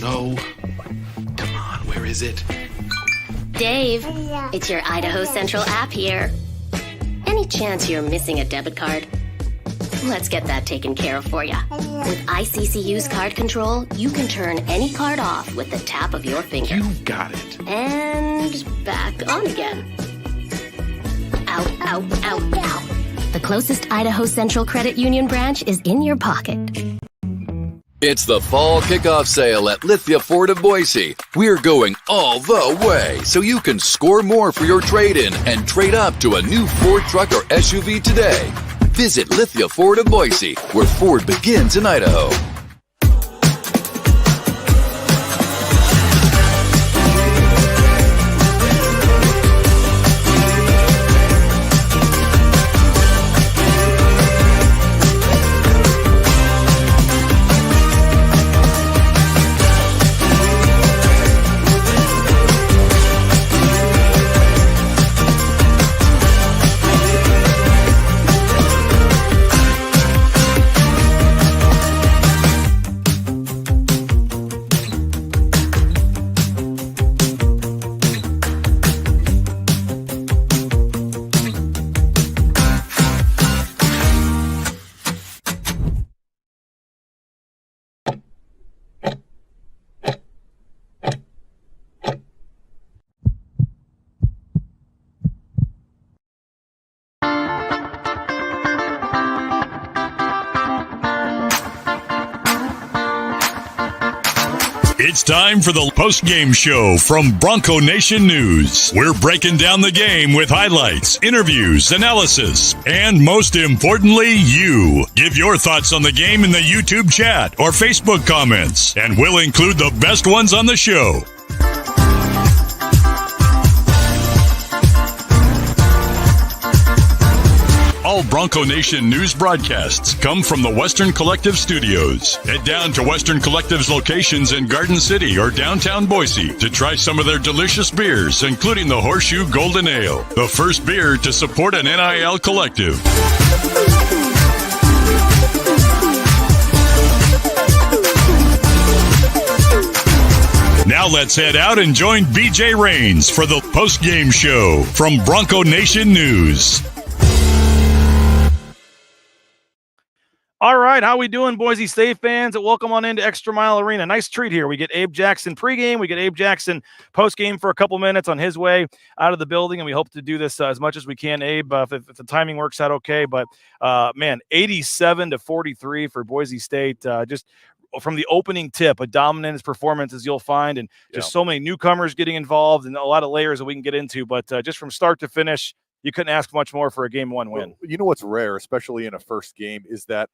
no. Come on, where is it? Dave, it's your Idaho Central app here. Any chance you're missing a debit card? Let's get that taken care of for you. With ICCU's card control, you can turn any card off with the tap of your finger. You got it. And back on again. Out, out, out, out. The closest Idaho Central Credit Union branch is in your pocket. It's the fall kickoff sale at Lithia Ford of Boise. We're going all the way so you can score more for your trade-in and trade up to a new Ford truck or SUV today. Visit Lithia Ford of Boise, where Ford begins in Idaho. It's time for the post-game show from Bronco Nation News. We're breaking down the game with highlights, interviews, analysis, and most importantly, you. Give your thoughts on the game in the YouTube chat or Facebook comments, and we'll include the best ones on the show. All Bronco Nation news broadcasts come from the Western Collective Studios. Head down to Western Collective's locations in Garden City or downtown Boise to try some of their delicious beers, including the Horseshoe Golden Ale, the first beer to support an NIL collective. Now let's head out and join BJ Rains for the post-game show from Bronco Nation News. All right, how we doing, Boise State fans? Welcome on into Extra Mile Arena. Nice treat here. We get Abe Jackson pregame. We get Abe Jackson postgame for a couple minutes on his way out of the building, and we hope to do this as much as we can, Abe, if the timing works out okay. But, man, 87-43 for Boise State. Just from the opening tip, a dominant performance, as you'll find, and just so many newcomers getting involved and a lot of layers that we can get into. But just from start to finish, you couldn't ask much more for a Game 1 win. Well, you know what's rare, especially in a first game, is that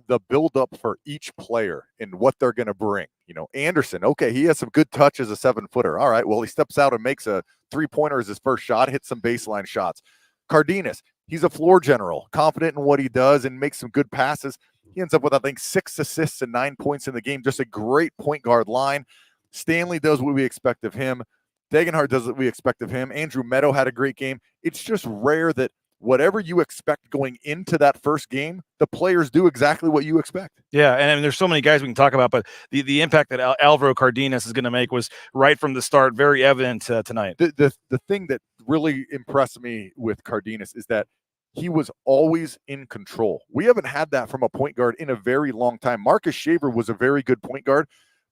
the build-up for each player and what they're going to bring. You know, Anderson, okay, he has some good touch as a 7-footer. All right, well, he steps out and makes a three-pointer as his first shot, hits some baseline shots. Cardenas, he's a floor general, confident in what he does and makes some good passes. He ends up with, I think, 6 assists and 9 points in the game. Just a great point guard line. Stanley does what we expect of him. Degenhardt does what we expect of him. Andrew Meadow had a great game. It's just rare that whatever you expect going into that first game, the players do exactly what you expect. Yeah, and I mean, there's so many guys we can talk about, but the impact that Alvaro Cardenas is going to make was right from the start very evident tonight. The thing that really impressed me with Cardenas is that he was always in control. We haven't had that from a point guard in a very long time. Marcus Shaver was a very good point guard,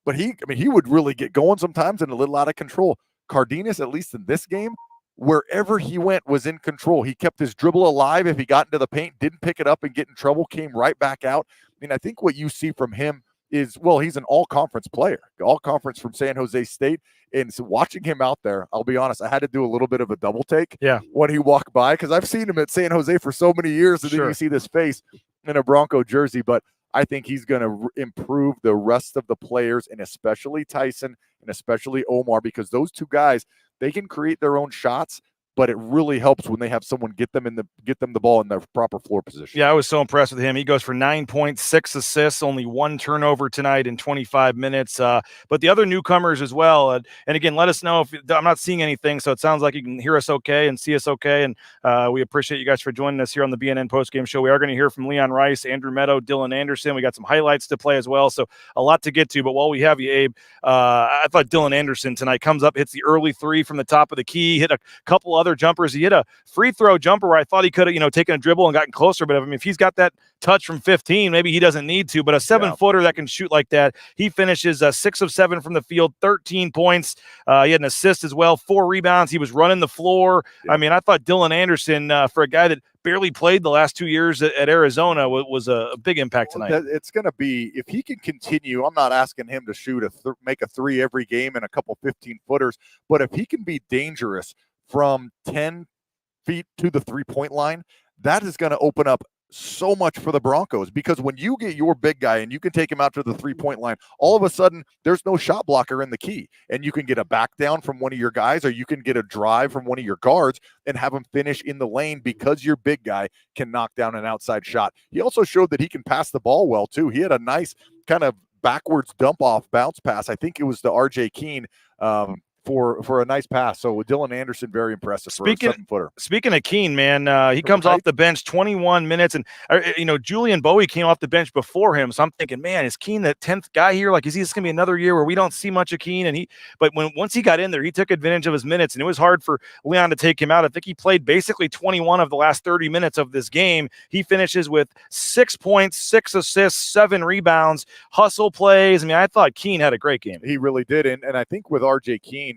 but he would really get going sometimes and a little out of control. Cardenas, at least in this game, wherever he went was in control. He kept his dribble alive. If he got into the paint, didn't pick it up and get in trouble, came right back out. I mean, I think what you see from him is, well, he's an all-conference player, all-conference from San Jose State. And so watching him out there, I'll be honest, I had to do a little bit of a double take when he walked by, because I've seen him at San Jose for so many years, and then you see this face in a Bronco jersey. But I think he's going to improve the rest of the players, and especially Tyson and especially Omar, because those two guys, they can create their own shots, but it really helps when they have someone get them the ball in their proper floor position. Yeah, I was so impressed with him. He goes for 9 points, 6 assists, only 1 turnover tonight in 25 minutes. But the other newcomers as well. And again, let us know if I'm not seeing anything. So it sounds like you can hear us okay and see us okay. And we appreciate you guys for joining us here on the BNN postgame show. We are going to hear from Leon Rice, Andrew Meadow, Dylan Anderson. We got some highlights to play as well. So a lot to get to. But while we have you, Abe, I thought Dylan Anderson tonight comes up, hits the early three from the top of the key, hit a couple other jumpers. He hit a free throw jumper where I thought he could have, taken a dribble and gotten closer. But if he's got that touch from 15, maybe he doesn't need to. But a 7-footer that can shoot like that, he finishes 6 of 7 from the field, 13 points. He had an assist as well, 4 rebounds. He was running the floor. Yeah. I mean, I thought Dylan Anderson, for a guy that barely played the last 2 years at Arizona, was a big impact tonight. It's going to be, if he can continue, I'm not asking him to shoot make a 3 every game and a couple 15-footers, but if he can be dangerous from 10 feet to the 3-point line, that is going to open up so much for the Broncos, because when you get your big guy and you can take him out to the 3-point line, all of a sudden there's no shot blocker in the key, and you can get a back down from one of your guys, or you can get a drive from one of your guards and have him finish in the lane because your big guy can knock down an outside shot. He also showed that he can pass the ball well too. He had a nice kind of backwards dump off bounce pass. I think it was to RJ Keene, for a nice pass. So Dylan Anderson, very impressive for a 7-footer. Speaking of Keene, man, he comes off the bench 21 minutes, and Julian Bowie came off the bench before him. So I'm thinking, man, is Keene the 10th guy here? Like, is this going to be another year where we don't see much of Keene? But once he got in there, he took advantage of his minutes, and it was hard for Leon to take him out. I think he played basically 21 of the last 30 minutes of this game. He finishes with 6 points, 6 assists, 7 rebounds, hustle plays. I mean, I thought Keene had a great game. He really did, and I think with RJ Keene,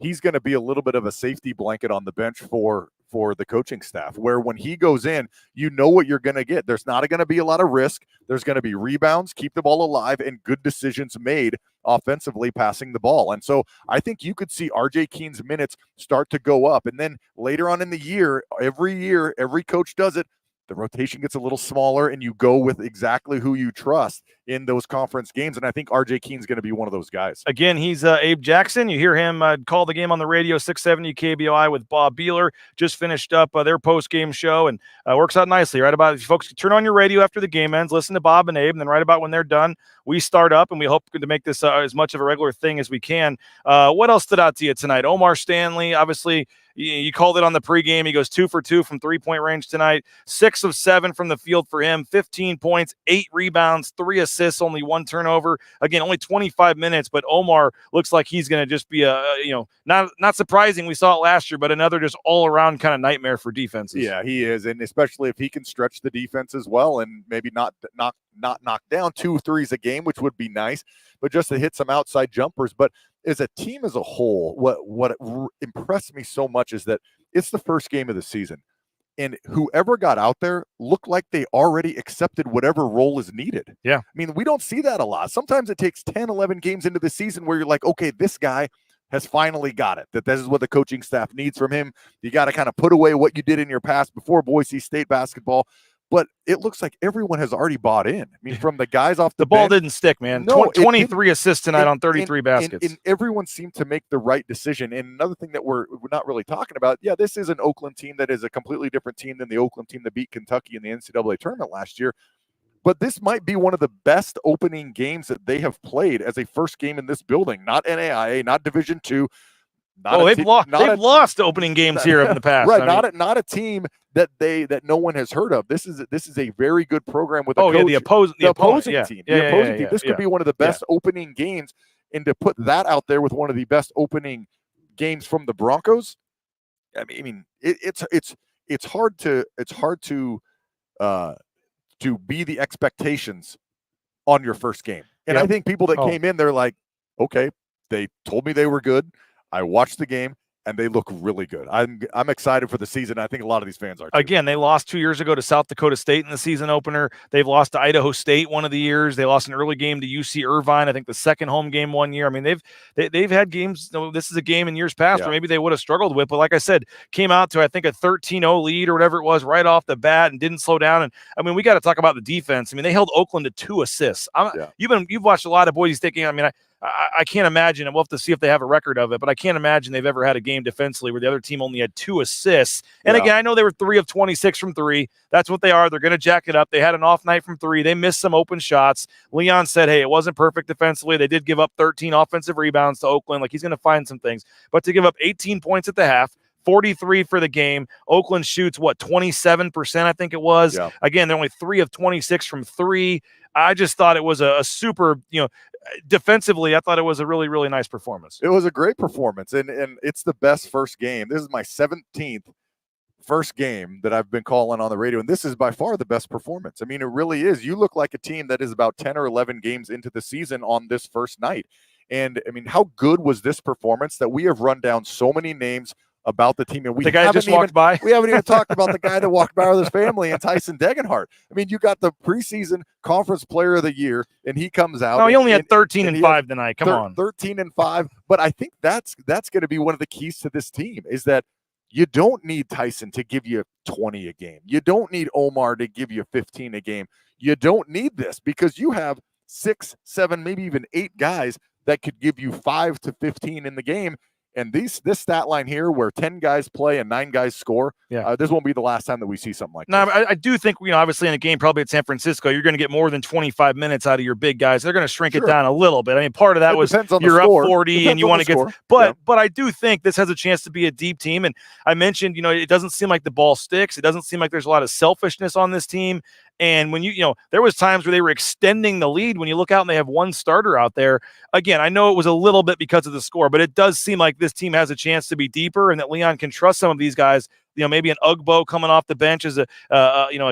he's going to be a little bit of a safety blanket on the bench for the coaching staff, where when he goes in, you know what you're going to get. There's not going to be a lot of risk. There's going to be rebounds, keep the ball alive, and good decisions made offensively passing the ball. And so I think you could see RJ Keene's minutes start to go up. And then later on in the year, every coach does it, the rotation gets a little smaller, and you go with exactly who you trust in those conference games. And I think RJ Keene's going to be one of those guys. Again, he's Abe Jackson. You hear him call the game on the radio, 670 KBOI with Bob Beeler. Just finished up their post-game show, and works out nicely. Right about, folks, turn on your radio after the game ends, listen to Bob and Abe, and then right about when they're done, we start up, and we hope to make this as much of a regular thing as we can. What else stood out to you tonight? Omar Stanley, obviously, you called it on the pregame. He goes 2 for 2 from 3-point range tonight. 6 of 7 from the field for him. 15 points, 8 rebounds, 3 assists, only 1 turnover. Again, only 25 minutes, but Omar looks like he's going to just be not surprising. We saw it last year, but another just all-around kind of nightmare for defenses. Yeah, he is, and especially if he can stretch the defense as well, and maybe not knock down 2 threes a game, which would be nice, but just to hit some outside jumpers. But as a team as a whole, what impressed me so much is that it's the first game of the season, and whoever got out there looked like they already accepted whatever role is needed. Yeah. I mean, we don't see that a lot. Sometimes it takes 10, 11 games into the season where you're like, okay, this guy has finally got it, that this is what the coaching staff needs from him. You got to kind of put away what you did in your past before Boise State basketball. But it looks like everyone has already bought in. I mean, from the guys off the ball bench, didn't stick, man. No, 23 assists tonight on 33 baskets. And everyone seemed to make the right decision. And another thing that we're not really talking about, this is an Oakland team that is a completely different team than the Oakland team that beat Kentucky in the NCAA tournament last year. But this might be one of the best opening games that they have played as a first game in this building. Not NAIA, not Division II. They've lost opening games here in the past. Right, not a team that no one has heard of. This is a very good program with a coach. The opposing team. This could be one of the best opening games, and to put that out there with one of the best opening games from the Broncos, I mean, it's hard to be the expectations on your first game. And I think people that came in, they're like, okay, they told me they were good. I watched the game, and they look really good. I'm excited for the season. I think a lot of these fans are too. Again, they lost 2 years ago to South Dakota State in the season opener. They've lost to Idaho State one of the years. They lost an early game to UC Irvine, I think the second home game one year. I mean, they've had games. This is a game in years past where maybe they would have struggled with, but like I said, came out to, I think, a 13-0 lead or whatever it was right off the bat and didn't slow down. And I mean, we got to talk about the defense. I mean, they held Oakland to 2 assists. You've watched a lot of Boise State games. I mean, I can't imagine, and we'll have to see if they have a record of it, but I can't imagine they've ever had a game defensively where the other team only had 2 assists. And again, I know they were 3 of 26 from 3. That's what they are. They're going to jack it up. They had an off night from 3. They missed some open shots. Leon said, hey, it wasn't perfect defensively. They did give up 13 offensive rebounds to Oakland. Like, he's going to find some things. But to give up 18 points at the half, 43 for the game. Oakland shoots, 27%, I think it was. Yeah. Again, they're only 3 of 26 from 3. I just thought it was a super, defensively, I thought it was a really, really nice performance. It was a great performance, and it's the best first game. This is my 17th first game that I've been calling on the radio, and this is by far the best performance. I mean, it really is. You look like a team that is about 10 or 11 games into the season on this first night. And, I mean, how good was this performance that we have run down so many names about the team, and the guy just walked by. We haven't even talked about the guy that walked by with his family and Tyson Degenhart. I mean, you got the preseason conference player of the year, and he comes out. No, he only had 13 and 5 tonight. Come on, 13 and 5. But I think that's going to be one of the keys to this team is that you don't need Tyson to give you 20 a game. You don't need Omar to give you 15 a game. You don't need this because you have 6, 7, maybe even 8 guys that could give you 5 to 15 in the game. And this stat line here where 10 guys play and 9 guys score, this won't be the last time that we see something like that. No, I do think, obviously in a game probably at San Francisco, you're going to get more than 25 minutes out of your big guys. They're going to shrink it down a little bit. I mean, part of that was you're up 40 and you want to get – but I do think this has a chance to be a deep team. And I mentioned, it doesn't seem like the ball sticks. It doesn't seem like there's a lot of selfishness on this team. And when there was times where they were extending the lead. When you look out and they have one starter out there, again, I know it was a little bit because of the score, but it does seem like this team has a chance to be deeper and that Leon can trust some of these guys. Maybe an Ugbo coming off the bench as a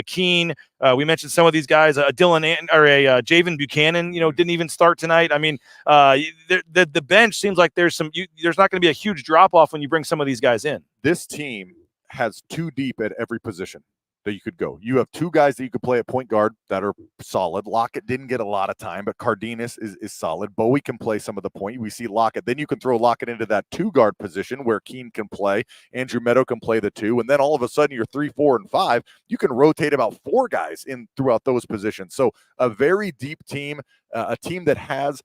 Keene. We mentioned some of these guys, Javen Buchanan, didn't even start tonight. I mean, the bench seems like there's not going to be a huge drop off when you bring some of these guys in. This team has 2 deep at every position that you could go. You have 2 guys that you could play at point guard that are solid. Lockett didn't get a lot of time, but Cardenas is solid. Bowie can play some of the point. We see Lockett. Then you can throw Lockett into that 2 guard position where Keene can play. Andrew Meadow can play the 2. And then all of a sudden you're 3, 4, and 5. You can rotate about 4 guys in throughout those positions. So a very deep team, a team that has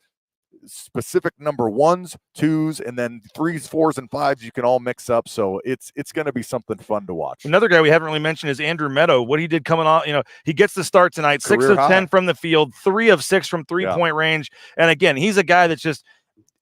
specific number 1s, 2s, and then 3s, 4s, and 5s you can all mix up. So it's going to be something fun to watch. Another guy we haven't really mentioned is Andrew Meadow. What he did coming on, he gets the start tonight. Career 6 of 10 from the field, 3 of 6 from 3-point range. And again, he's a guy that's just,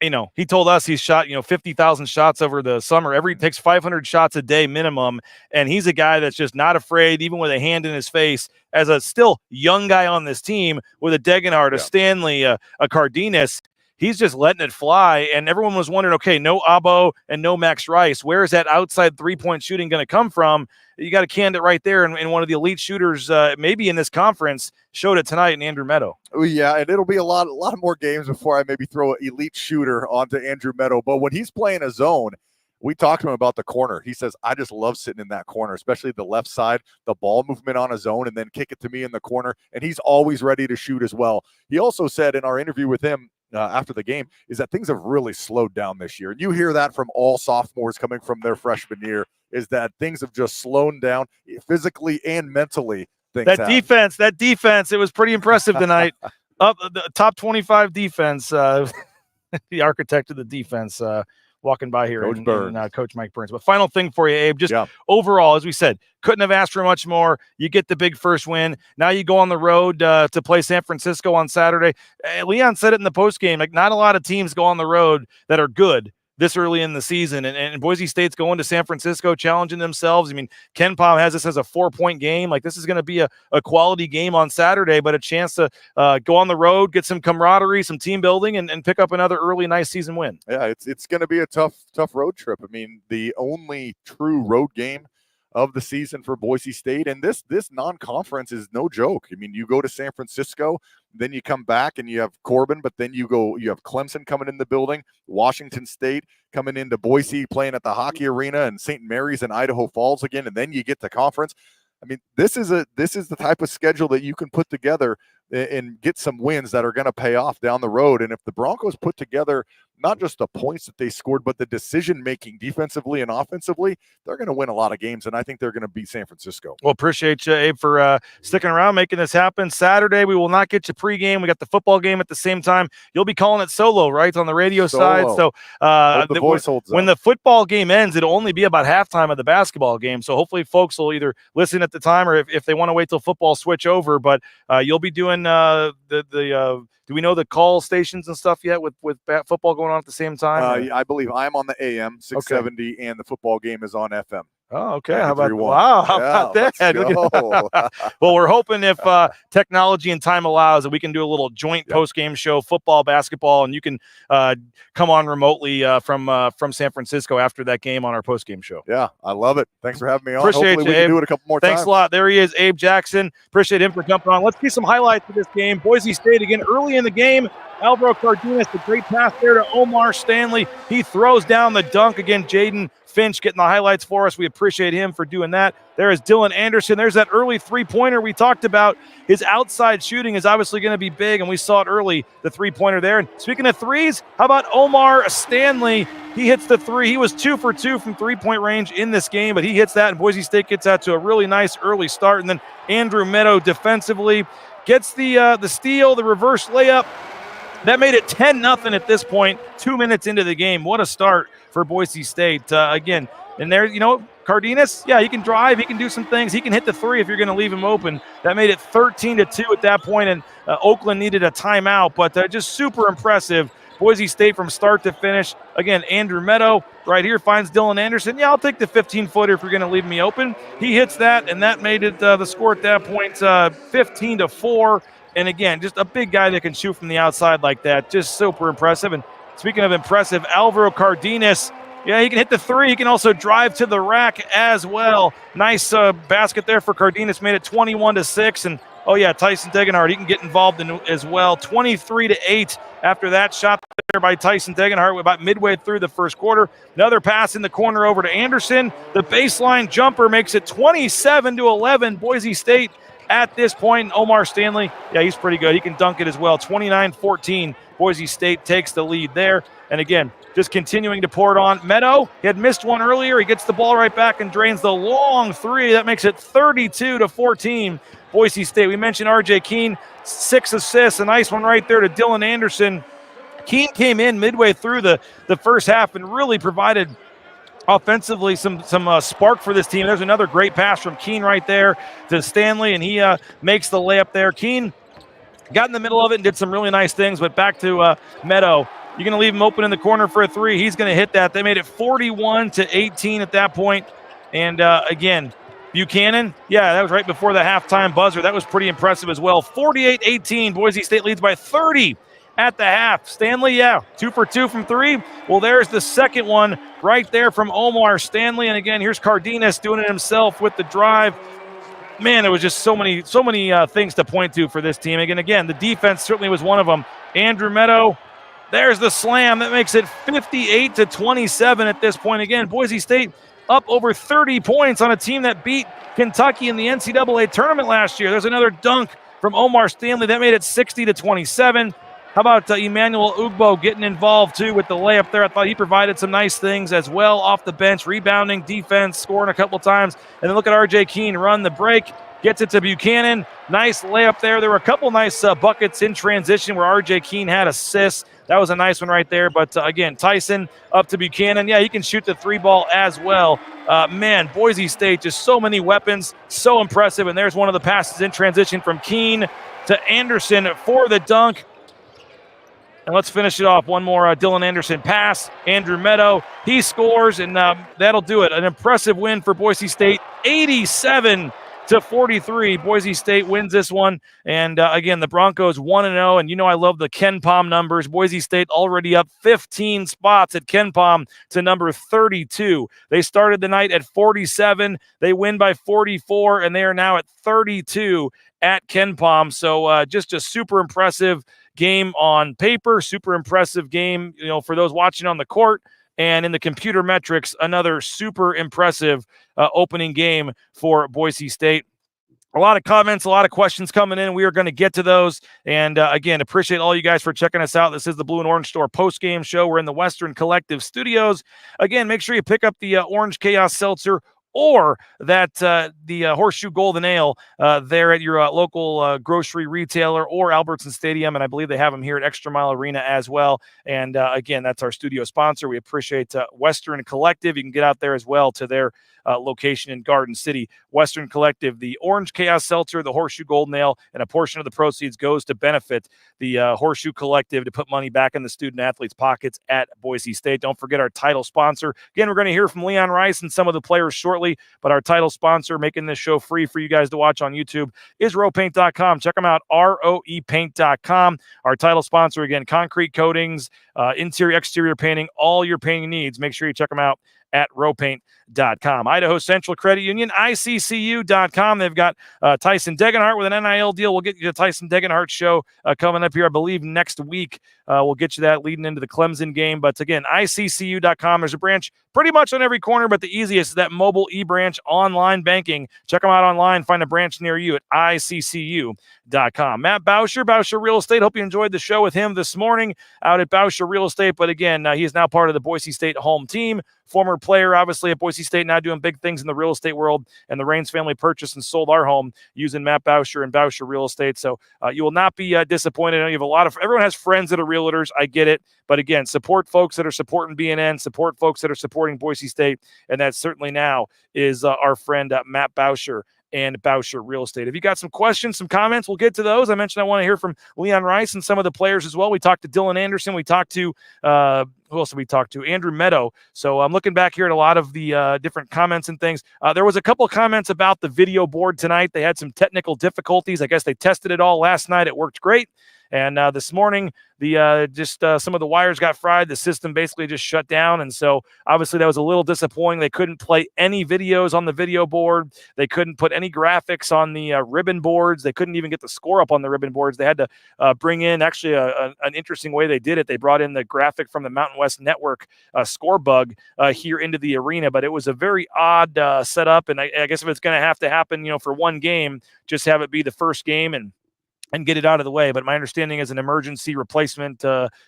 he told us he's shot, 50,000 shots over the summer. He takes 500 shots a day minimum. And he's a guy that's just not afraid, even with a hand in his face, as a still young guy on this team with a Degenhardt, a Stanley, a Cardenas. He's just letting it fly, and everyone was wondering, okay, no Abo and no Max Rice. Where is that outside 3-point shooting going to come from? You got a candidate right there, and one of the elite shooters, maybe in this conference, showed it tonight in Andrew Meadow. Oh, yeah, and it'll be a lot more games before I maybe throw an elite shooter onto Andrew Meadow. But when he's playing a zone, we talked to him about the corner. He says, I just love sitting in that corner, especially the left side, the ball movement on a zone, and then kick it to me in the corner. And he's always ready to shoot as well. He also said in our interview with him, after the game, is that things have really slowed down this year. And you hear that from all sophomores coming from their freshman year, is that things have just slowed down physically and mentally. That defense, it was pretty impressive tonight. Up the top 25 defense, the architect of the defense, walking by here, Coach Mike Burns. But final thing for you, Abe, just overall, as we said, couldn't have asked for much more. You get the big first win. Now you go on the road to play San Francisco on Saturday. Leon said it in the postgame, like not a lot of teams go on the road that are good this early in the season. And Boise State's going to San Francisco, challenging themselves. I mean, Ken Pom has this as a 4-point game. Like, this is going to be a quality game on Saturday, but a chance to go on the road, get some camaraderie, some team building, and pick up another early, nice season win. Yeah, it's going to be a tough road trip. I mean, the only true road game of the season for Boise State, and this non-conference is no joke. I mean, you go to San Francisco, then you come back and you have Corbin, but then you have Clemson coming in the building, Washington State coming into Boise, playing at the hockey arena, and St. Mary's and Idaho Falls again, and then you get to conference. I mean, this is the type of schedule that you can put together and get some wins that are going to pay off down the road. And if the Broncos put together not just the points that they scored, but the decision making defensively and offensively, they're going to win a lot of games, and I think they're going to beat San Francisco. Well, appreciate you, Abe, for sticking around, making this happen. Saturday, we will not get you pregame. We got the football game at the same time. You'll be calling it solo, right, on the radio side. So the voice holds when the football game ends, it'll only be about halftime of the basketball game. So hopefully folks will either listen at the time or if they want to wait till football, switch over. But you'll be doing do we know the call stations and stuff yet with football going on at the same time? I believe I'm on the AM 670 and the football game is on FM. Oh, okay. How about that? Well, we're hoping if technology and time allows that we can do a little joint post-game show, football, basketball, and you can come on remotely from San Francisco after that game on our post-game show. Yeah, I love it. Thanks for having me on. Appreciate Hopefully you, we can Abe. do it a couple more times. Thanks a lot. There he is, Abe Jackson. Appreciate him for jumping on. Let's see some highlights of this game. Boise State again early in the game. Alvaro Cardenas, the great pass there to Omar Stanley. He throws down the dunk again. Jaden Finch getting the highlights for us. We appreciate him for doing that. There is Dylan Anderson. There's that early three-pointer we talked about. His outside shooting is obviously going to be big, and we saw it early, the three-pointer there. And speaking of threes, how about Omar Stanley? He hits the three. He was 2 for 2 from three-point range in this game, but he hits that, and Boise State gets out to a really nice early start. And then Andrew Meadow defensively gets the steal, the reverse layup. That made it 10-0 at this point, 2 minutes into the game. What a start for Boise State. Again, and there, Cardenas, he can drive. He can do some things. He can hit the three if you're going to leave him open. That made it 13-2 at that point, and Oakland needed a timeout. But just super impressive. Boise State from start to finish. Again, Andrew Meadow right here finds Dylan Anderson. Yeah, I'll take the 15-footer if you're going to leave me open. He hits that, and that made it the score at that point 15-4. And again, just a big guy that can shoot from the outside like that. Just super impressive. And speaking of impressive, Alvaro Cardenas, he can hit the three. He can also drive to the rack as well. Nice basket there for Cardenas. Made it 21-6. And, Tyson Degenhardt, he can get involved in as well. 23-8 after that shot there by Tyson Degenhardt about midway through the first quarter. Another pass in the corner over to Anderson. The baseline jumper makes it 27-11. Boise State at this point. Omar Stanley, he's pretty good. He can dunk it as well. 29-14. Boise State takes the lead there. And again, just continuing to pour it on. Meadow, he had missed one earlier. He gets the ball right back and drains the long three. That makes it 32-14. Boise State. We mentioned R.J. Keene, 6 assists. A nice one right there to Dylan Anderson. Keene came in midway through the first half and really provided offensively some spark for this team. There's another great pass from Keene right there to Stanley, and he makes the layup there. Keene got in the middle of it and did some really nice things, but back to Meadow. You're going to leave him open in the corner for a three. He's going to hit that. They made it 41-18 at that point. And again, Buchanan, that was right before the halftime buzzer. That was pretty impressive as well. 48-18. Boise State leads by 30 at the half. Stanley, 2 for 2 from three. Well, there's the second one right there from Omar Stanley. And again, here's Cardenas doing it himself with the drive. Man, it was just so many things to point to for this team. Again, the defense certainly was one of them. Andrew Meadow, there's the slam. That makes it 58-27 at this point. Again, Boise State up over 30 points on a team that beat Kentucky in the NCAA tournament last year. There's another dunk from Omar Stanley. That made it 60-27. How about Emmanuel Ugbo getting involved, too, with the layup there? I thought he provided some nice things as well off the bench, rebounding, defense, scoring a couple times. And then look at R.J. Keene run the break, gets it to Buchanan. Nice layup there. There were a couple nice buckets in transition where R.J. Keene had assists. That was a nice one right there. But, again, Tyson up to Buchanan. He can shoot the three ball as well. Boise State, just so many weapons, so impressive. And there's one of the passes in transition from Keene to Anderson for the dunk. And let's finish it off. One more Dylan Anderson pass. Andrew Meadow, he scores, and that'll do it. An impressive win for Boise State, 87-43. Boise State wins this one. And again, the Broncos 1-0. And I love the KenPom numbers. Boise State already up 15 spots at KenPom to number 32. They started the night at 47. They win by 44, and they are now at 32 at KenPom. So just a super impressive game on paper, super impressive game, for those watching on the court, and in the computer metrics, another super impressive opening game for Boise State. A lot of comments, a lot of questions coming in. We are going to get to those. And again, appreciate all you guys for checking us out. This is the Blue and Orange Store post-game show. We're in the Western Collective Studios. Again, make sure you pick up the Orange Chaos Seltzer or that the Horseshoe Golden Ale there at your local grocery retailer or Albertson Stadium. And I believe they have them here at Extra Mile Arena as well. And again, that's our studio sponsor. We appreciate Western Collective. You can get out there as well to their location in Garden City. Western Collective, the Orange Chaos Seltzer, the Horseshoe Golden Ale, and a portion of the proceeds goes to benefit the Horseshoe Collective to put money back in the student athletes' pockets at Boise State. Don't forget our title sponsor. Again, we're going to hear from Leon Rice and some of the players shortly, but our title sponsor, making this show free for you guys to watch on YouTube, is roepaint.com. Check them out, roepaint.com. Our title sponsor, again, concrete coatings, interior, exterior painting, all your painting needs. Make sure you check them out at roepaint.com. Idaho Central Credit Union, ICCU.com. They've got Tyson Degenhart with an NIL deal. We'll get you the Tyson Degenhart show coming up here, I believe, next week. We'll get you that leading into the Clemson game. But again, ICCU.com. There's a branch pretty much on every corner, but the easiest is that mobile e-branch online banking. Check them out online. Find a branch near you at ICCU.com. Matt Bauscher, Bauscher Real Estate. Hope you enjoyed the show with him this morning out at Bauscher Real Estate. But again, he is now part of the Boise State home team. Former player, obviously, at Boise State, now doing big things in the real estate world. And the Raines family purchased and sold our home using Matt Bauscher and Bauscher Real Estate. So you will not be disappointed. I know you have a lot of, everyone has friends that are realtors. I get it. But again, support folks that are supporting BNN, support folks that are supporting Boise State. And that certainly now is our friend Matt Bauscher and Bauscher Real Estate. If you got some questions, some comments, we'll get to those. I mentioned I want to hear from Leon Rice and some of the players as well. We talked to Dylan Anderson. We talked to who else did we talk to? Andrew Meadow. So I'm looking back here at a lot of the different comments and things. There was a couple of comments about the video board tonight. They had some technical difficulties. I guess they tested it all last night. It worked great. And this morning, some of the wires got fried. The system basically just shut down. And so obviously that was a little disappointing. They couldn't play any videos on the video board. They couldn't put any graphics on the ribbon boards. They couldn't even get the score up on the ribbon boards. They had to bring in actually an interesting way they did it. They brought in the graphic from the Mountain West Network score bug here into the arena. But it was a very odd setup. And I guess if it's going to happen, for one game, just have it be the first game and get it out of the way. But my understanding is an emergency replacement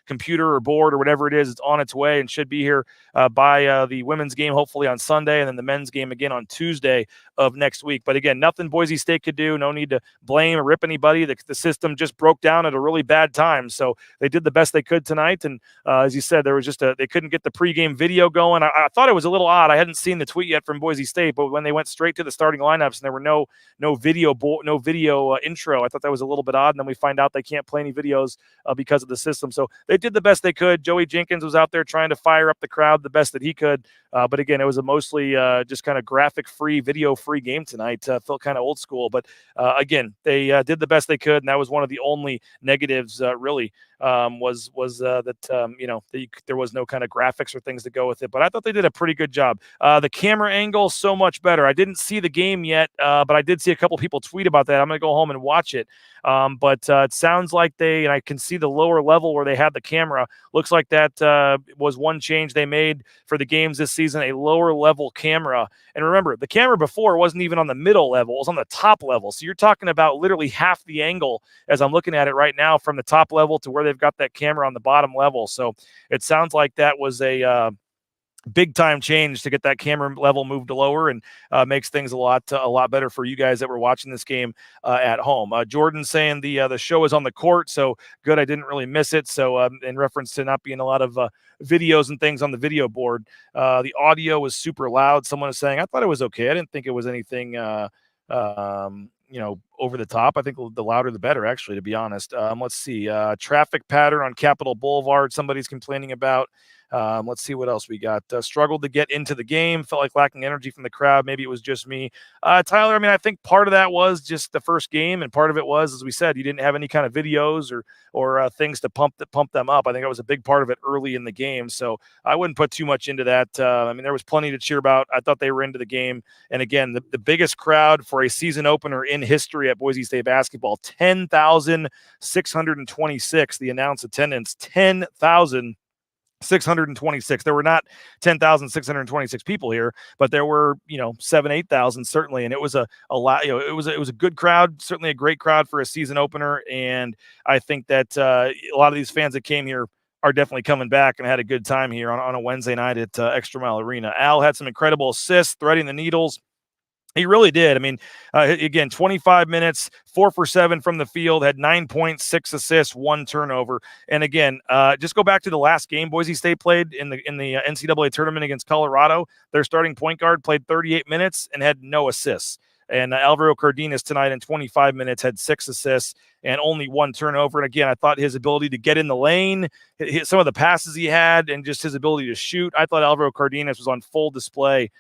computer or board or whatever it is, it's on its way and should be here by the women's game, hopefully on Sunday, and then the men's game again on Tuesday of next week. But again, nothing Boise State could do. No need to blame or rip anybody. The system just broke down at a really bad time. So they did the best they could tonight. And as you said, there was just they couldn't get the pregame video going. I thought it was a little odd. I hadn't seen the tweet yet from Boise State, but when they went straight to the starting lineups and there were no video intro, I thought that was a little bit odd. And then we find out they can't play any videos because of the system. So they did the best they could. Joey Jenkins was out there trying to fire up the crowd the best that he could. But again, it was a mostly just kind of graphic-free, video-free game tonight. Felt kind of old school. But again, they did the best they could, and that was one of the only negatives, really, was that there was no kind of graphics or things to go with it. But I thought they did a pretty good job. The camera angle, so much better. I didn't see the game yet, but I did see a couple people tweet about that. I'm going to go home and watch it. But it sounds like and I can see the lower level where they had the camera. Looks like that was one change they made for the games this season, a lower level camera. And remember, the camera before wasn't even on the middle level, it was on the top level. So you're talking about literally half the angle as I'm looking at it right now from the top level to where they've got that camera on the bottom level. So it sounds like that was a big time change to get that camera level moved lower and makes things a lot better for you guys that were watching this game at home. Jordan saying the show is on the court, so good. I didn't really miss it. So in reference to not being a lot of videos and things on the video board, the audio was super loud. Someone is saying I thought it was okay. I didn't think it was anything over the top. I think the louder the better, actually, to be honest. Let's see. Traffic pattern on Capitol Boulevard. Somebody's complaining about. Let's see what else we got. Struggled to get into the game. Felt like lacking energy from the crowd. Maybe it was just me. Tyler, I think part of that was just the first game, and part of it was, as we said, you didn't have any kind of videos or things to pump them up. I think that was a big part of it early in the game. So I wouldn't put too much into that. There was plenty to cheer about. I thought they were into the game. And again, the biggest crowd for a season opener in history at Boise State basketball, 10,626, the announced attendance, 10,000. 626. There were not 10,626 people here, but there were, 8,000 certainly. And it was a lot, it was a good crowd, certainly a great crowd for a season opener. And I think that a lot of these fans that came here are definitely coming back and had a good time here on a Wednesday night at Extra Mile Arena. Al had some incredible assists, threading the needles. He really did. I mean, again, 25 minutes, 4 for 7 from the field, had 9 points, 6 assists, 1 turnover. And again, just go back to the last game Boise State played in the NCAA tournament against Colorado. Their starting point guard played 38 minutes and had no assists. And Alvaro Cardenas tonight in 25 minutes had 6 assists and only 1 turnover. And again, I thought his ability to get in the lane, some of the passes he had, and just his ability to shoot, I thought Alvaro Cardenas was on full display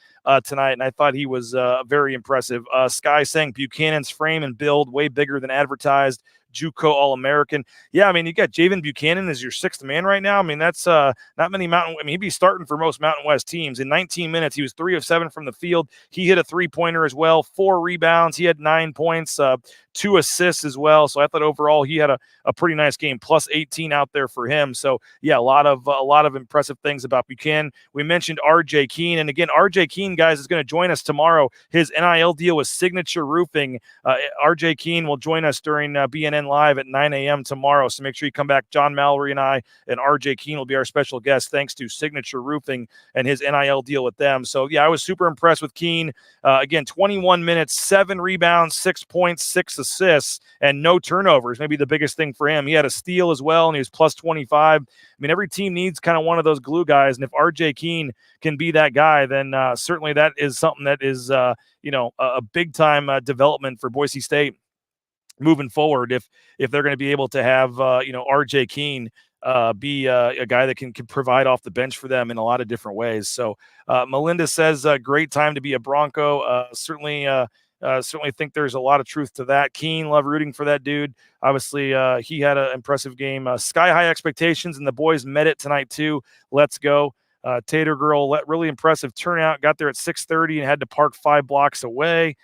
tonight, and I thought he was very impressive. Sky saying Buchanan's frame and build way bigger than advertised. JUCO All-American. Yeah, I mean, you got Javen Buchanan as your 6th man right now. I mean, that's not many he'd be starting for most Mountain West teams. In 19 minutes, he was 3 of 7 from the field. He hit a 3-pointer as well, 4 rebounds. He had 9 points, 2 assists as well. So I thought overall he had a pretty nice game, plus 18 out there for him. So yeah, a lot of impressive things about Buchanan. We mentioned RJ Keene, and again, RJ Keene, guys, is going to join us tomorrow. His NIL deal with Signature Roofing. RJ Keene will join us during BNN Live at 9 a.m. tomorrow. So make sure you come back. John Mallory and I and RJ Keene will be our special guest, thanks to Signature Roofing and his NIL deal with them. So yeah, I was super impressed with Keene. Again, 21 minutes, 7 rebounds, 6 points, 6 assists, and no turnovers. Maybe the biggest thing for him. He had a steal as well, and he was plus 25. I mean, every team needs kind of one of those glue guys, and if RJ Keene can be that guy, then certainly that is something that is a big time development for Boise State moving forward. If they're going to be able to have RJ Keene be a guy that can provide off the bench for them in a lot of different ways. So Melinda says great time to be a Bronco. Certainly think there's a lot of truth to that. Keene, love rooting for that dude. Obviously, he had an impressive game. Sky high expectations, and the boys met it tonight too. Let's go. Tater Girl, really impressive turnout. Got there at 6:30 and had to park 5 blocks away.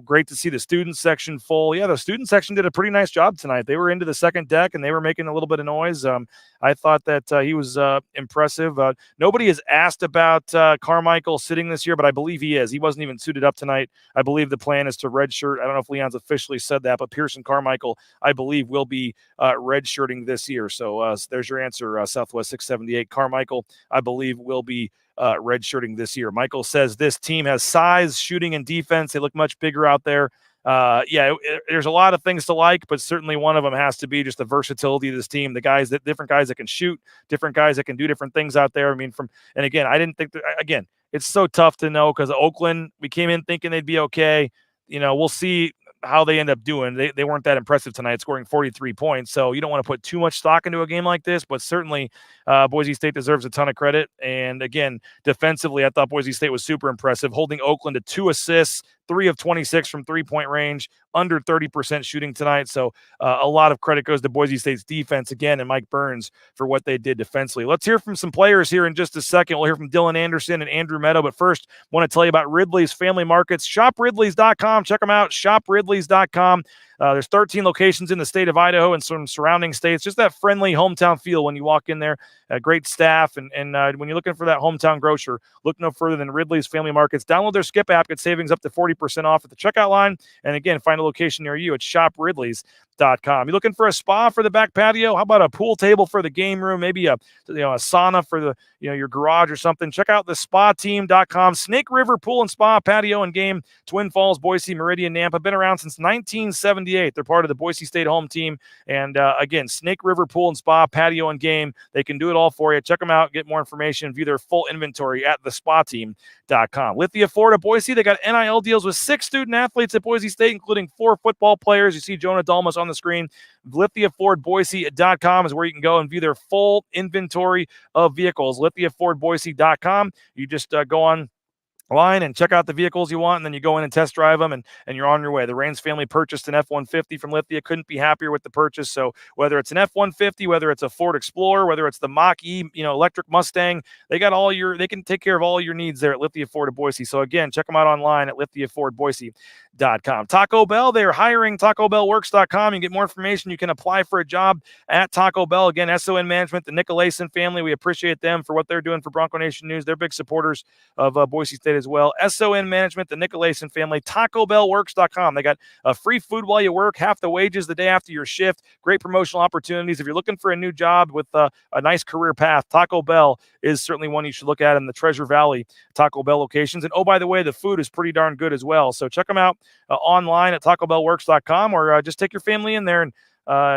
Great to see the student section full. Yeah, the student section did a pretty nice job tonight. They were into the second deck and they were making a little bit of noise. I thought that he was impressive. Nobody has asked about Carmichael sitting this year, but I believe he is. He wasn't even suited up tonight. I believe the plan is to redshirt. I don't know if Leon's officially said that, but Pearson Carmichael, I believe, will be redshirting this year. So there's your answer, Southwest 678. Carmichael, I believe, will be redshirting this year. Michael says this team has size, shooting, and defense. They look much bigger out there. There's a lot of things to like, but certainly one of them has to be just the versatility of this team. Different guys that can shoot, different guys that can do different things out there. I mean, I didn't think that, again, it's so tough to know because Oakland, we came in thinking they'd be okay. We'll see how they end up doing. They weren't that impressive tonight, scoring 43 points. So you don't want to put too much stock into a game like this, but certainly Boise State deserves a ton of credit. And again, defensively, I thought Boise State was super impressive, holding Oakland to 2 assists, 3 of 26 from 3-point range, under 30% shooting tonight. So a lot of credit goes to Boise State's defense again and Mike Burns for what they did defensively. Let's hear from some players here in just a second. We'll hear from Dylan Anderson and Andrew Meadow. But first, I want to tell you about Ridley's Family Markets. ShopRidleys.com. Check them out. ShopRidleys.com. There's 13 locations in the state of Idaho and some surrounding states. Just that friendly hometown feel when you walk in there. Great staff. And when you're looking for that hometown grocer, look no further than Ridley's Family Markets. Download their Skip app. Get savings up to 40% off at the checkout line. And again, find a location near you at ShopRidleys.com. You looking for a spa for the back patio? How about a pool table for the game room? Maybe a sauna for the your garage or something. Check out the SpaTeam.com. Snake River Pool and Spa, Patio and Game, Twin Falls, Boise, Meridian, Nampa. Been around since 1978. They're part of the Boise State home team. And again, Snake River Pool and Spa, Patio and Game. They can do it all for you. Check them out. Get more information. View their full inventory at thespateam.com. Lithia Ford of Boise. They got NIL deals with 6 student athletes at Boise State, including 4 football players. You see Jonah Dalmas on the screen. LithiaFordBoise.com is where you can go and view their full inventory of vehicles. LithiaFordBoise.com. You just go on line and check out the vehicles you want, and then you go in and test drive them, and you're on your way. The Rains family purchased an F-150 from Lithia. Couldn't be happier with the purchase. So whether it's an F-150, whether it's a Ford Explorer, whether it's the Mach-E, electric Mustang, they can take care of all your needs there at Lithia Ford of Boise. So again, check them out online at lithiafordboise.com. Taco Bell, they're hiring. TacoBellWorks.com. You can get more information. You can apply for a job at Taco Bell. Again, SON Management, the Nicolason family, we appreciate them for what they're doing for Bronco Nation News. They're big supporters of Boise State as well. SON Management, the Nicolason family, TacoBellWorks.com. They got free food while you work, half the wages the day after your shift, great promotional opportunities. If you're looking for a new job with a nice career path, Taco Bell is certainly one you should look at in the Treasure Valley Taco Bell locations. And oh, by the way, the food is pretty darn good as well. So check them out online at TacoBellWorks.com, or just take your family in there and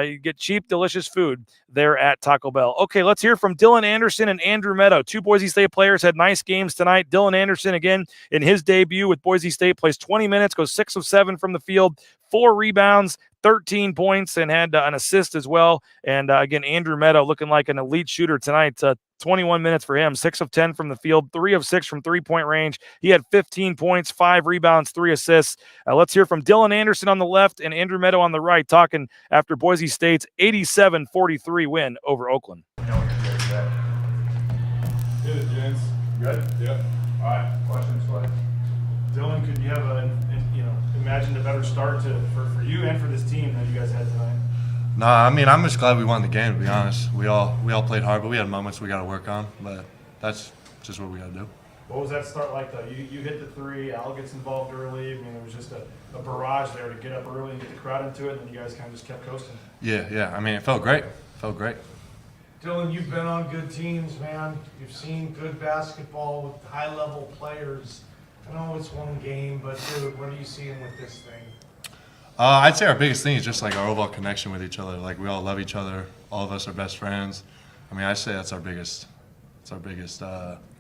you get cheap, delicious food there at Taco Bell. Okay, let's hear from Dylan Anderson and Andrew Meadow. Two Boise State players had nice games tonight. Dylan Anderson, again, in his debut with Boise State, plays 20 minutes, goes 6 of 7 from the field, 4 rebounds, 13 points, and had an assist as well. And again, Andrew Meadow looking like an elite shooter tonight. 21 minutes for him, 6 of 10 from the field, 3 of 6 from three-point range. He had 15 points, 5 rebounds, 3 assists. Let's hear from Dylan Anderson on the left and Andrew Meadow on the right, talking after Boise State's 87-43 win over Oakland. Good, gents. Good? Yep. All right, questions, what? Dylan, could you have imagined a better start for you and for this team than you guys had tonight? No, I mean, I'm just glad we won the game, to be honest. We all played hard, but we had moments we got to work on, but that's just what we got to do. What was that start like, though? You hit the 3, Al gets involved early. I mean, it was just a barrage there to get up early and get the crowd into it, and then you guys kind of just kept coasting. Yeah. I mean, it felt great. Dylan, you've been on good teams, man. You've seen good basketball with high-level players. I know it's one game, but, dude, what are you seeing with this thing? I'd say our biggest thing is just like our overall connection with each other. Like, we all love each other. All of us are best friends. I mean, I'd say that's our biggest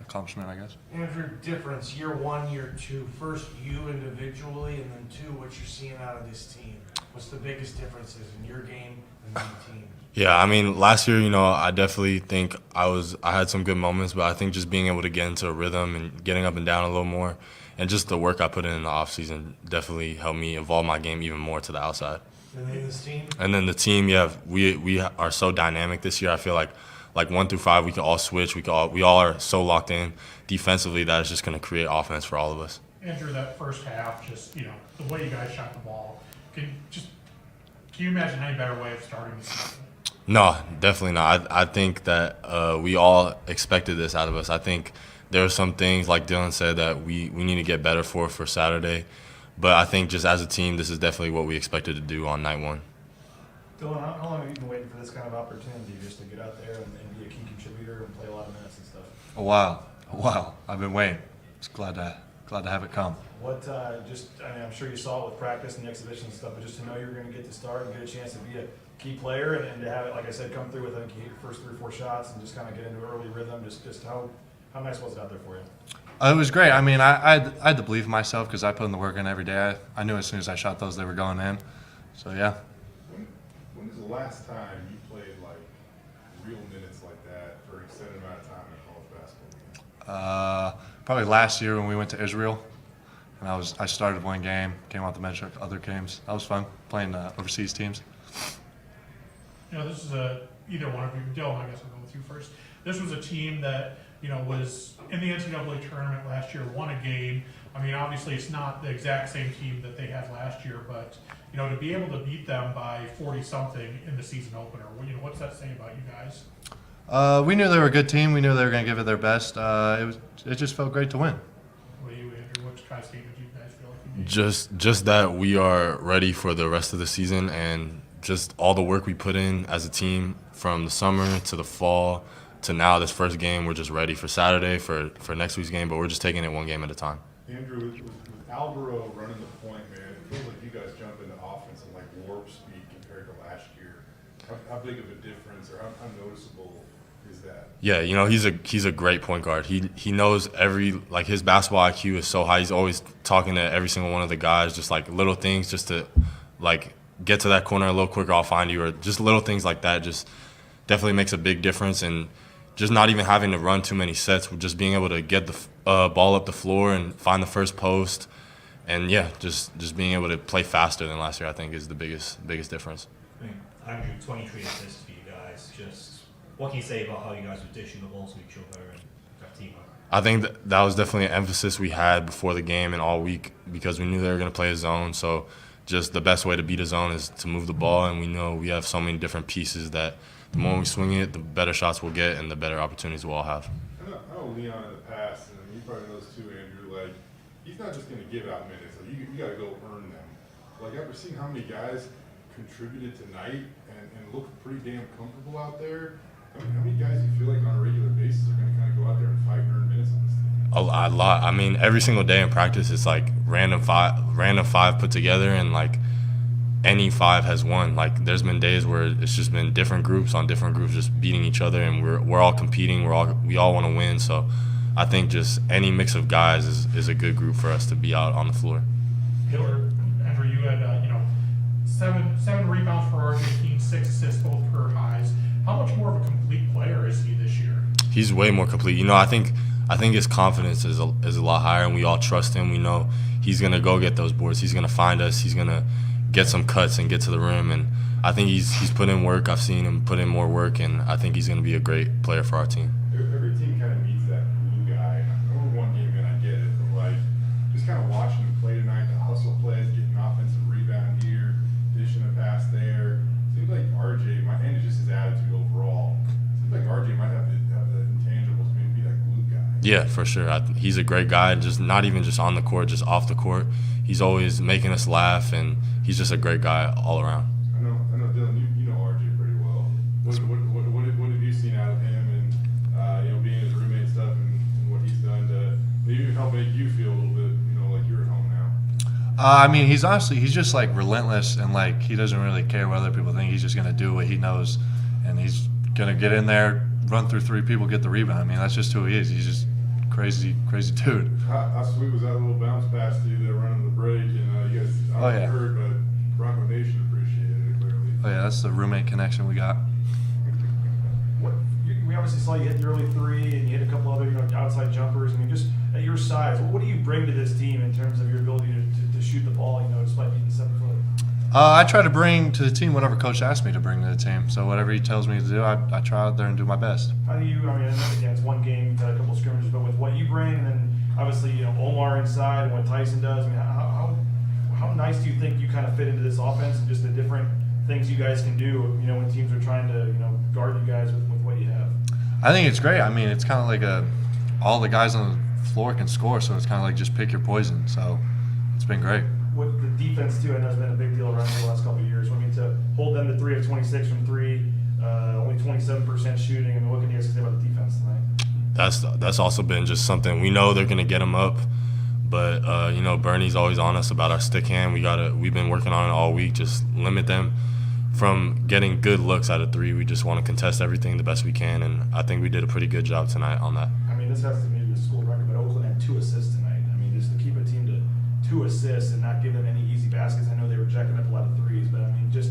accomplishment, I guess. Andrew, difference, year 1, year 2. First, you individually, and then 2, what you're seeing out of this team. What's the biggest differences in your game and the team? Yeah, I mean, last year, I definitely think I had some good moments, but I think just being able to get into a rhythm and getting up and down a little more, and just the work I put in the offseason definitely helped me evolve my game even more to the outside. And then this team? And then the team, yeah, we are so dynamic this year. I feel like 1 through 5, we can all switch. We all are so locked in defensively that it's just going to create offense for all of us. Andrew, that first half, just the way you guys shot the ball, can you imagine any better way of starting the season? No, definitely not. I think that we all expected this out of us. I think there are some things, like Dylan said, that we need to get better for Saturday. But I think just as a team, this is definitely what we expected to do on night 1. Dylan, how long have you been waiting for this kind of opportunity, just to get out there and be a key contributor and play a lot of minutes and stuff? A while. I've been waiting. Just glad to have it come. What, I'm sure you saw it with practice and the exhibition and stuff, but just to know you're going to get to start and get a chance to be a key player and to have it, like I said, come through with, I think you hit your first 3 or 4 shots and just kind of get into early rhythm, just how nice was it out there for you? It was great. I mean, I had to believe in myself because I put in the work in every day. I knew as soon as I shot those, they were going in. So, yeah. When was the last time you played, real minutes like that for an extended amount of time in college basketball? Probably last year when we went to Israel. And I started 1 game, came off the bench other games. That was fun, playing overseas teams. This is either one of you, Dylan, I guess I'll go with you first. This was a team that, was in the NCAA tournament last year, won a game. I mean, obviously it's not the exact same team that they had last year, but, to be able to beat them by 40-something in the season opener, what's that saying about you guys? We knew they were a good team. We knew they were going to give it their best. It just felt great to win. What do you, Andrew? What kind of statement do you guys feel like you made? Just that we are ready for the rest of the season, and just all the work we put in as a team from the summer to the fall to now this first game. We're just ready for Saturday, for next week's game, but we're just taking it 1 game at a time. Andrew, with Alvaro running the point, man, it feels like you guys jump into offense at warp speed compared to last year. How big of a difference, or how noticeable is that? Yeah, he's a great point guard. He knows his basketball IQ is so high. He's always talking to every single one of the guys, just little things just to get to that corner a little quicker, I'll find you, or just little things like that just definitely makes a big difference. And just not even having to run too many sets, just being able to get the ball up the floor and find the first post. And yeah, just being able to play faster than last year, I think, is the biggest difference. Andrew, 23 assists for you guys. Just what can you say about how you guys were dishing the ball to each other and that teamwork? I think that was definitely an emphasis we had before the game and all week because we knew they were going to play a zone. So just the best way to beat a zone is to move the ball, and we know we have so many different pieces that the more we swing it, the better shots we'll get and the better opportunities we'll all have. I know Leon in the past, and you probably know this too, Andrew, like, he's not just going to give out minutes. Like, you got to go earn them. Like, after seeing how many guys contributed tonight and looked pretty damn comfortable out there, how many guys do you feel like on a regular basis are going to kind of go out there and fight and earn minutes on this team? A lot. I mean, every single day in practice, it's like random five put together, and like any five has won. Like there's been days where it's just been different groups on different groups just beating each other, and we're all competing. we all want to win. So I think just any mix of guys is a good group for us to be out on the floor. Andrew, you had seven rebounds for RJ King, 6 assists, both career highs. How much more of a complete player is he this year? He's way more complete. You know, I think his confidence is a lot higher, and we all trust him. We know he's gonna go get those boards. He's gonna find us. He's gonna get some cuts and get to the rim. And I think he's put in work. I've seen him put in more work, and I think he's gonna be a great player for our team. Every team kind of needs that glue guy. I know we're one game in, I get it, but like just kind of watching him play tonight, the hustle plays, getting offensive rebound here, dishing a pass there. Seems like RJ, and it's just his attitude overall. Seems like RJ might have the intangibles, maybe be that glue guy. Yeah, for sure. He's a great guy, just not even just on the court, just off the court. He's always making us laugh, and he's just a great guy all around. I know, Dylan. You know RJ pretty well. What have you seen out of him, and being his roommate and stuff, and what he's done to maybe help make you feel a little bit, like you're at home now? I mean, he's just like relentless, and like he doesn't really care what other people think. He's just gonna do what he knows, and he's gonna get in there, run through 3 people, get the rebound. I mean, that's just who he is. He's just crazy dude. How sweet was that little bounce pass to you there running the break? And you guys heard, but Bronco Nation appreciated it clearly. Oh yeah, that's the roommate connection we got. We obviously saw you hit the early 3 and you hit a couple other outside jumpers. I mean, just at your size, what do you bring to this team in terms of your ability to shoot the ball, despite being 7 foot? I try to bring to the team whatever coach asks me to bring to the team. So whatever he tells me to do, I try out there and do my best. How do you, again, it's one game, a couple of scrimmages, but with what you bring, and then obviously, Omar inside and what Tyson does, I mean, how nice do you think you kind of fit into this offense and just the different things you guys can do, when teams are trying to, guard you guys with what you have? I think it's great. I mean, it's kind of like all the guys on the floor can score, so it's kind of like just pick your poison. So it's been great. With the defense too, I know has been a big deal around the last couple of years. I mean, to hold them to 3 of 26 from 3, only 27% shooting. I mean, what can you guys say about the defense tonight? That's also been just something we know they're gonna get them up, but Bernie's always on us about our stick hand. We've been working on it all week, just limit them from getting good looks out of 3. We just want to contest everything the best we can, and I think we did a pretty good job tonight on that. I mean, this has to be the school record, but Oakland had 2 assists tonight. I mean, just to keep a team to 2 assists and not give them any easy baskets. I know they were jacking up a lot of 3s, but I mean, just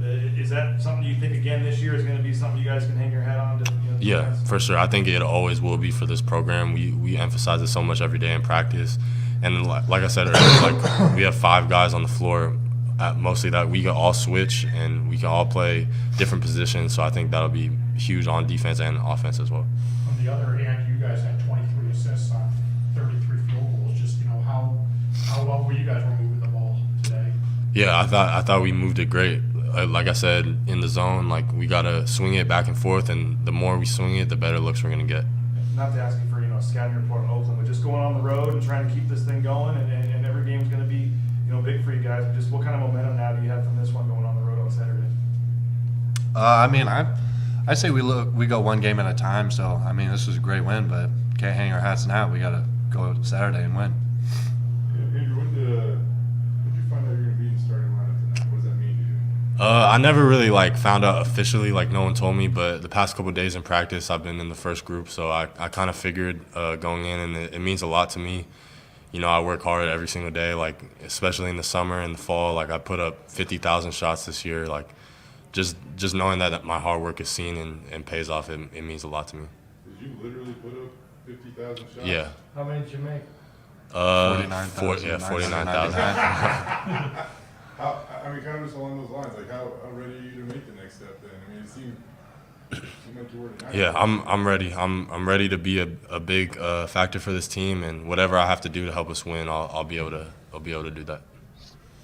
is that something you think again this year is going to be something you guys can hang your hat on? Yeah, for sure. I think it always will be for this program. We emphasize it so much every day in practice, and like I said earlier, we have 5 guys on the floor. Mostly that we can all switch and we can all play different positions. So I think that'll be huge on defense and offense as well. On the other hand, you guys had 23 assists on 33 field goals. Just how well were you guys moving the ball today? Yeah, I thought we moved it great. Like I said, in the zone, like we gotta swing it back and forth, and the more we swing it, the better looks we're gonna get. Not to ask you for a scouting report on Oakland, but just going on the road and trying to keep this thing going, and every game's gonna be big for you guys. Just what kind of momentum now do you have from this one going on the road on Saturday? I mean, I say we go one game at a time. So I mean, this was a great win, but can't hang our hats now. We got to go Saturday and win. Andrew, when did you find out you're going to be in the starting lineup tonight? What does that mean to you? I never really found out officially. No one told me, but the past couple of days in practice, I've been in the first group, so I kind of figured going in, and it means a lot to me. I work hard every single day, especially in the summer and the fall. I put up 50,000 shots this year. Just knowing that my hard work is seen and pays off, it means a lot to me. Did you literally put up 50,000 shots? Yeah. How many did you make? 49,000. I mean, kind of just along those lines, like how ready are you to make the next step then? I mean, it seemed like you were tonight. Yeah, I'm ready. I'm ready to be a big factor for this team, and whatever I have to do to help us win, I'll be able to do that.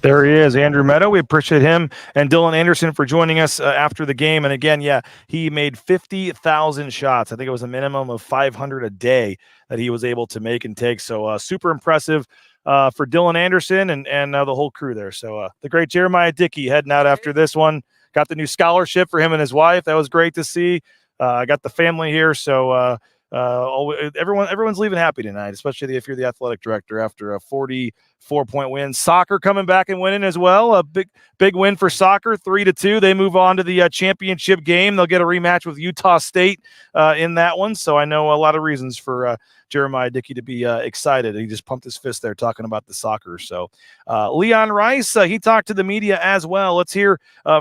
There he is, Andrew Meadow. We appreciate him and Dylan Anderson for joining us after the game. And again, yeah, he made 50,000 shots. I think it was a minimum of 500 a day that he was able to make and take. So super impressive for Dylan Anderson and the whole crew there. So the great Jeremiah Dickey heading out after this one. Got the new scholarship for him and his wife. That was great to see. I got the family here. So everyone's leaving happy tonight, especially if you're the athletic director after a 44-point win. Soccer coming back and winning as well. A big win for soccer, 3-2. They move on to the championship game. They'll get a rematch with Utah State in that one. So I know a lot of reasons for Jeremiah Dickey to be excited. He just pumped his fist there talking about the soccer. So Leon Rice, he talked to the media as well. Let's hear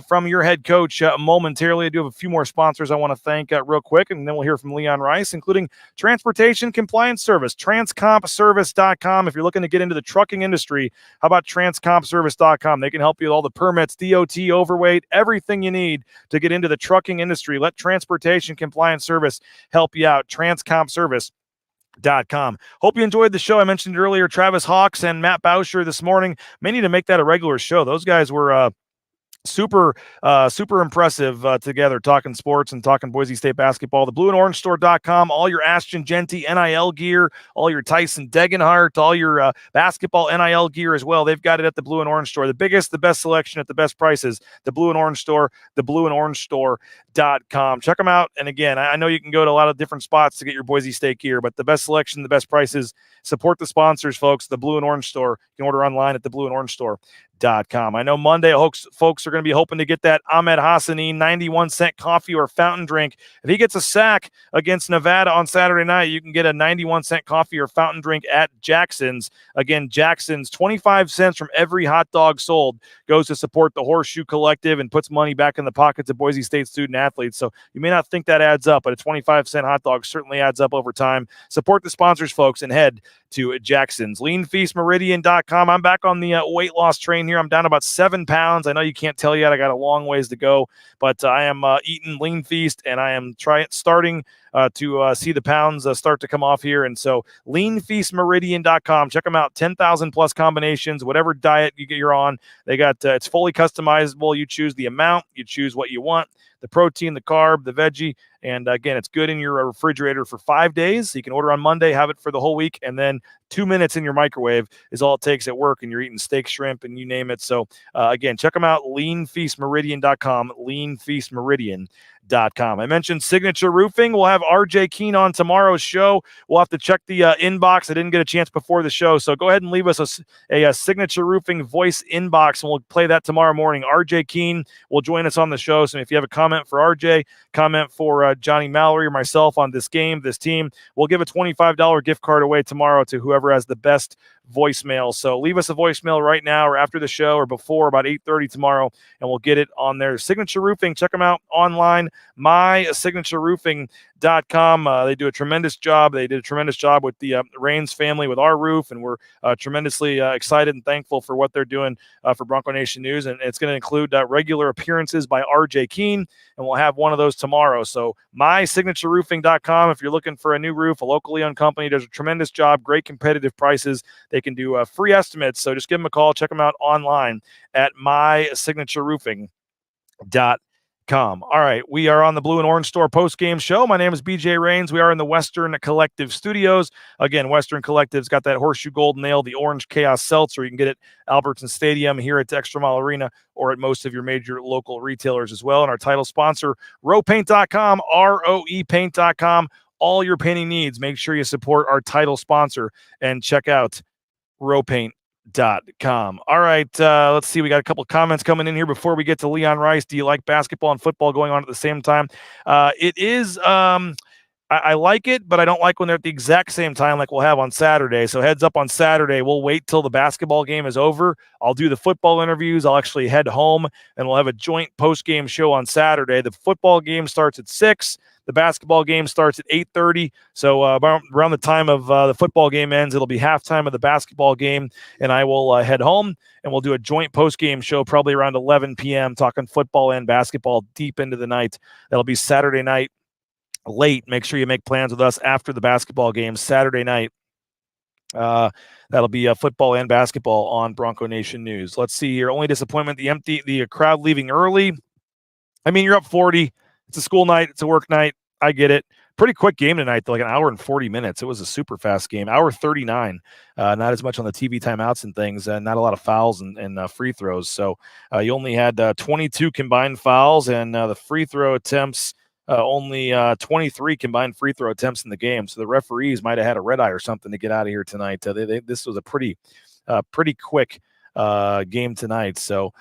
from your head coach momentarily. I do have a few more sponsors I want to thank real quick, and then we'll hear from Leon Rice, including Transportation Compliance Service, transcompservice.com. If you're looking to get into the trucking industry, how about transcompservice.com? They can help you with all the permits, DOT, overweight, everything you need to get into the trucking industry. Let Transportation Compliance Service help you out. Transcompservice.com. Hope you enjoyed the show. I mentioned earlier Travis Hawks and Matt Bauscher this morning. May need to make that a regular show. Those guys were super impressive together, talking sports and talking Boise State basketball. The blueandorange.store.com, all your Ashton Genty NIL gear, all your Tyson Degenhart, all your basketball NIL gear as well. They've got it at the Blue and Orange Store. The biggest, the best selection at the best prices. The Blue and Orange Store, the blueandorangestore.com. Check them out. And again, I know you can go to a lot of different spots to get your Boise State gear, but the best selection, the best prices. Support the sponsors, folks. The Blue and Orange Store. You can order online at the blueandorangestore.com. I know Monday folks are going to be hoping to get that Ahmed Hassani 91-cent coffee or fountain drink. If he gets a sack against Nevada on Saturday night, you can get a 91-cent coffee or fountain drink at Jackson's. Again, Jackson's, 25 cents from every hot dog sold goes to support the Horseshoe Collective and puts money back in the pockets of Boise State student athletes. So you may not think that adds up, but a 25-cent hot dog certainly adds up over time. Support the sponsors, folks, and head to Jackson's. LeanFeastMeridian.com. I'm back on the weight loss train here. I'm down about 7 pounds. I know you can't tell yet. I got a long ways to go, but I am eating Lean Feast, and I am starting to see the pounds start to come off here. And so LeanFeastMeridian.com. Check them out. 10,000 plus combinations, whatever diet you're on. They got it's fully customizable. You choose the amount, you choose what you want, the protein, the carb, the veggie. And again, it's good in your refrigerator for 5 days. So you can order on Monday, have it for the whole week, and then 2 minutes in your microwave is all it takes at work, and you're eating steak, shrimp, and you name it. So again, check them out, LeanFeastMeridian.com, LeanFeastMeridian.com. I mentioned Signature Roofing. We'll have RJ Keene on tomorrow's show. We'll have to check the inbox. I didn't get a chance before the show, so go ahead and leave us a Signature Roofing voice inbox, and we'll play that tomorrow morning. RJ Keene will join us on the show, so if you have a comment for RJ, comment for Johnny Mallory or myself on this game, this team, we'll give a $25 gift card away tomorrow to whoever has the best voicemail. So leave us a voicemail right now or after the show or before about 8:30 tomorrow, and we'll get it on there. Signature Roofing, check them out online, mysignatureroofing.com. They do a tremendous job. They did a tremendous job with the Rains family with our roof, and we're tremendously excited and thankful for what they're doing for Bronco Nation News. And it's going to include regular appearances by RJ Keene, and we'll have one of those tomorrow. So mysignatureroofing.com. If you're looking for a new roof, a locally owned company, does a tremendous job, great competitive prices. They can do free estimates. So just give them a call. Check them out online at mysignatureroofing.com. All right, we are on the Blue and Orange Store post-game show. My name is BJ Rains. We are in the Western Collective Studios. Again, Western Collective's got that Horseshoe Golden Ale, the Orange Chaos Seltzer. You can get it at Albertson Stadium, here at Extra Mile Arena, or at most of your major local retailers as well. And our title sponsor, roepaint.com, roepaint.com. All your painting needs, make sure you support our title sponsor and check out roepaint.com. All right, let's see. We got a couple of comments coming in here before we get to Leon Rice. Do you like basketball and football going on at the same time? It is I like it, but I don't like when they're at the exact same time like we'll have on Saturday. So heads up on Saturday, we'll wait till the basketball game is over. I'll do the football interviews. I'll actually head home, and we'll have a joint post-game show on Saturday. The football game starts at 6. The basketball game starts at 8:30. So around the time of the football game ends, it'll be halftime of the basketball game, and I will head home, and we'll do a joint post-game show probably around 11 p.m. talking football and basketball deep into the night. That'll be Saturday night. Late. Make sure you make plans with us after the basketball game Saturday night. That'll be football and basketball on Bronco Nation News. Let's see here. Only disappointment, the crowd leaving early. I mean, you're up 40. It's a school night. It's a work night. I get it. Pretty quick game tonight, though, like an hour and 40 minutes. It was a super fast game. Hour 39. Not as much on the TV timeouts and things. Not a lot of fouls and free throws. So you only had 22 combined fouls, and the free throw attempts only 23 combined free throw attempts in the game. So the referees might have had a red eye or something to get out of here tonight. This was a pretty quick game tonight. So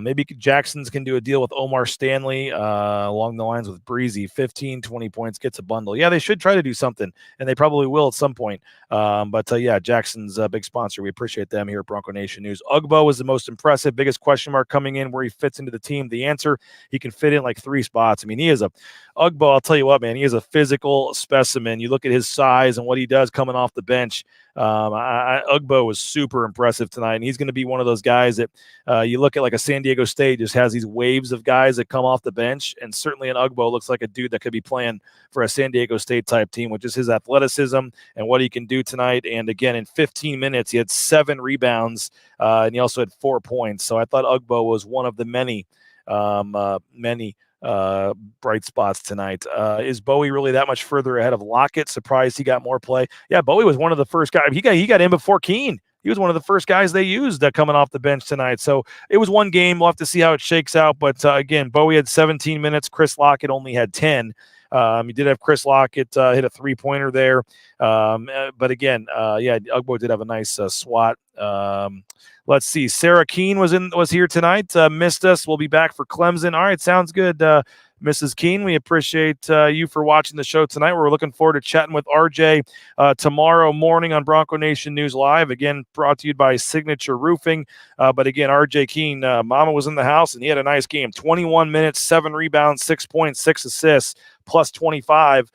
maybe Jackson's can do a deal with Omar Stanley along the lines with Breezy. 15, 20 points, gets a bundle. Yeah, they should try to do something, and they probably will at some point. But yeah, Jackson's a big sponsor. We appreciate them here at Bronco Nation News. Ugbo was the most impressive, biggest question mark coming in, where he fits into the team. The answer, he can fit in like 3 spots. I mean, Ugbo, I'll tell you what, man, he is a physical specimen. You look at his size and what he does coming off the bench. Ugbo was super impressive tonight, and he's going to be one of those guys that you look at, like a San Diego State just has these waves of guys that come off the bench, and certainly an Ugbo looks like a dude that could be playing for a San Diego State type team with just his athleticism and what he can do tonight. And again, in 15 minutes, he had 7 rebounds, and he also had 4 points. So I thought Ugbo was one of the many bright spots tonight. Is Bowie really that much further ahead of Lockett? Surprised he got more play. Yeah, Bowie was one of the first guys. He got in before Keene. He was one of the first guys they used coming off the bench tonight. So it was one game. We'll have to see how it shakes out. But again, Bowie had 17 minutes. Chris Lockett only had 10. He did have Chris Lockett hit a 3-pointer there. But again, yeah, Ugbo did have a nice swat. Let's see. Sarah Keene was here tonight. Missed us. We'll be back for Clemson. All right, sounds good. Mrs. Keene, we appreciate you for watching the show tonight. We're looking forward to chatting with RJ tomorrow morning on Bronco Nation News Live. Again, brought to you by Signature Roofing. But again, RJ Keene, Mama was in the house, and he had a nice game. 21 minutes, 7 rebounds, 6 points, 6 assists, plus 25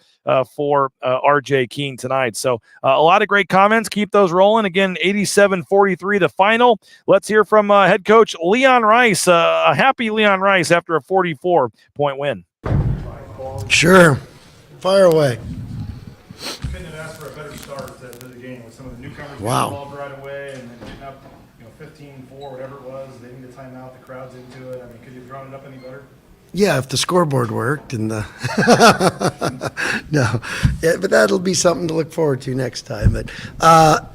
for RJ Keene tonight. So a lot of great comments. Keep those rolling. Again, 87-43 the final. Let's hear from head coach Leon Rice. A happy Leon Rice after a 44-point win. Sure. Fire away. Couldn't have asked for a better start to the game with some of the newcomers Wow. getting involved right away and then getting up 15-4, whatever it was. They need a timeout. The crowd's into it. I mean, could you have drawn it up any better? Yeah, if the scoreboard worked and the no, yeah, but that'll be something to look forward to next time. But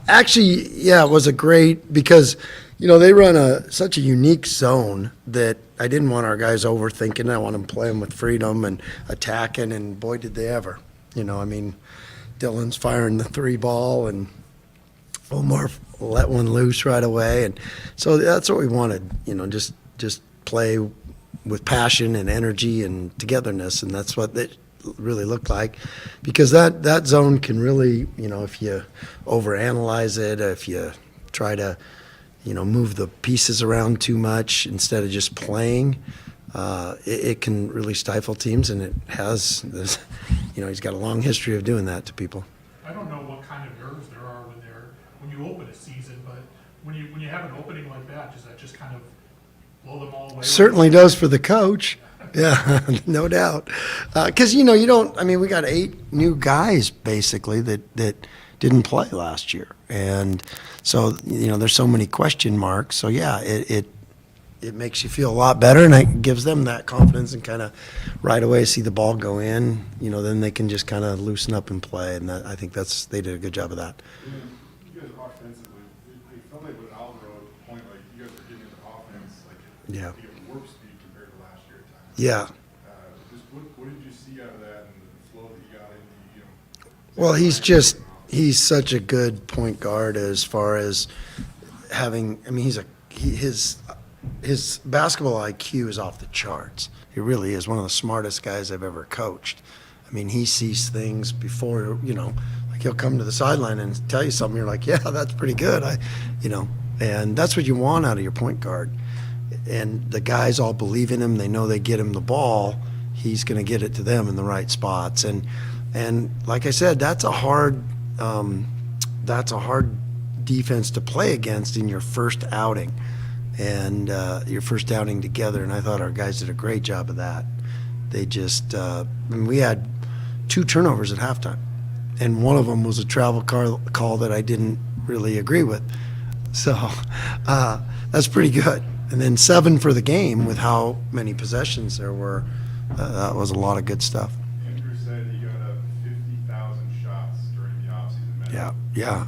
actually, yeah, it was a great because they run such a unique zone that I didn't want our guys overthinking. I want them playing with freedom and attacking, and boy, did they ever. I mean, Dylan's firing the 3 ball and Omar let one loose right away, and so that's what we wanted. Just play with passion and energy and togetherness, and that's what it really looked like. Because that zone can really, if you overanalyze it, if you try to, move the pieces around too much instead of just playing, it can really stifle teams, and it has this, he's got a long history of doing that to people. I don't know what kind of nerves there are when you open a season, but when you have an opening like that, does that just kind of blow them all away? Certainly does for the coach. Yeah, no doubt. Because, you don't, we got 8 new guys basically that didn't play last year. And so, there's so many question marks. So, yeah, it makes you feel a lot better, and it gives them that confidence and kind of right away see the ball go in. Then they can just kind of loosen up and play. And I think they did a good job of that. You guys offensively, it felt like with Alvaro at the point, like you guys were getting into offense, like Yeah. at warp speed compared to last year at times. Yeah. Just what did you see out of that and the flow that you got into? Well, he's such a good point guard as far as having. His basketball IQ is off the charts. He really is one of the smartest guys I've ever coached. mean, he sees things before, like he'll come to the sideline and tell you something. You're like, yeah, that's pretty good. And that's what you want out of your point guard. And the guys all believe in him. They know they get him the ball, he's going to get it to them in the right spots. And like I said, that's a hard defense to play against in your first outing, and your first outing together. And I thought our guys did a great job of that. They just, we had 2 turnovers at halftime, and one of them was a travel call that I didn't really agree with. So that's pretty good. And then 7 for the game with how many possessions there were. That was a lot of good stuff. Andrew said he got up 50,000 shots during the offseason. Yeah,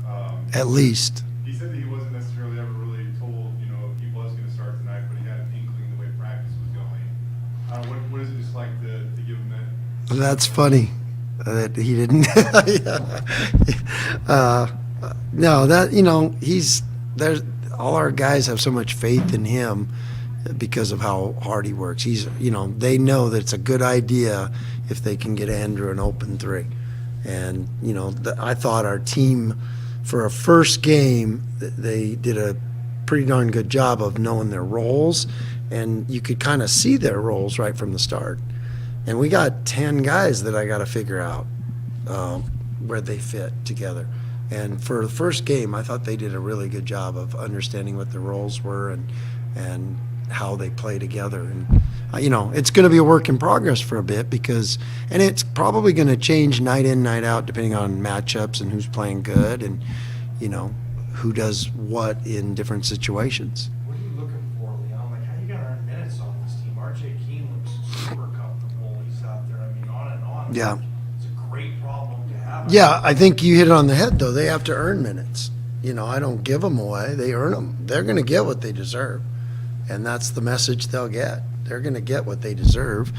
at least. He said that he wasn't necessarily ever really told, he was going to start tonight, but he had an inkling the way practice was going. What is it just like to give him that? That's funny that he didn't. No, that he's there's all our guys have so much faith in him because of how hard he works. He's they know that it's a good idea if they can get Andrew an open 3, and I thought our team for a first game they did a pretty darn good job of knowing their roles, and you could kind of see their roles right from the start. And we got 10 guys that I got to figure out where they fit together. And for the first game, I thought they did a really good job of understanding what their roles were and how they play together. And it's going to be a work in progress for a bit and it's probably going to change night in, night out, depending on matchups and who's playing good and who does what in different situations. What are you looking for, Leon? Like, how you got to earn minutes on this team? RJ Keene looks super comfortable. He's out there. I mean, on and on. Yeah. It's a great problem to have. Yeah, I think you hit it on the head, though. They have to earn minutes. I don't give them away. They earn them. They're going to get what they deserve. And that's the message they'll get. They're going to get what they deserve.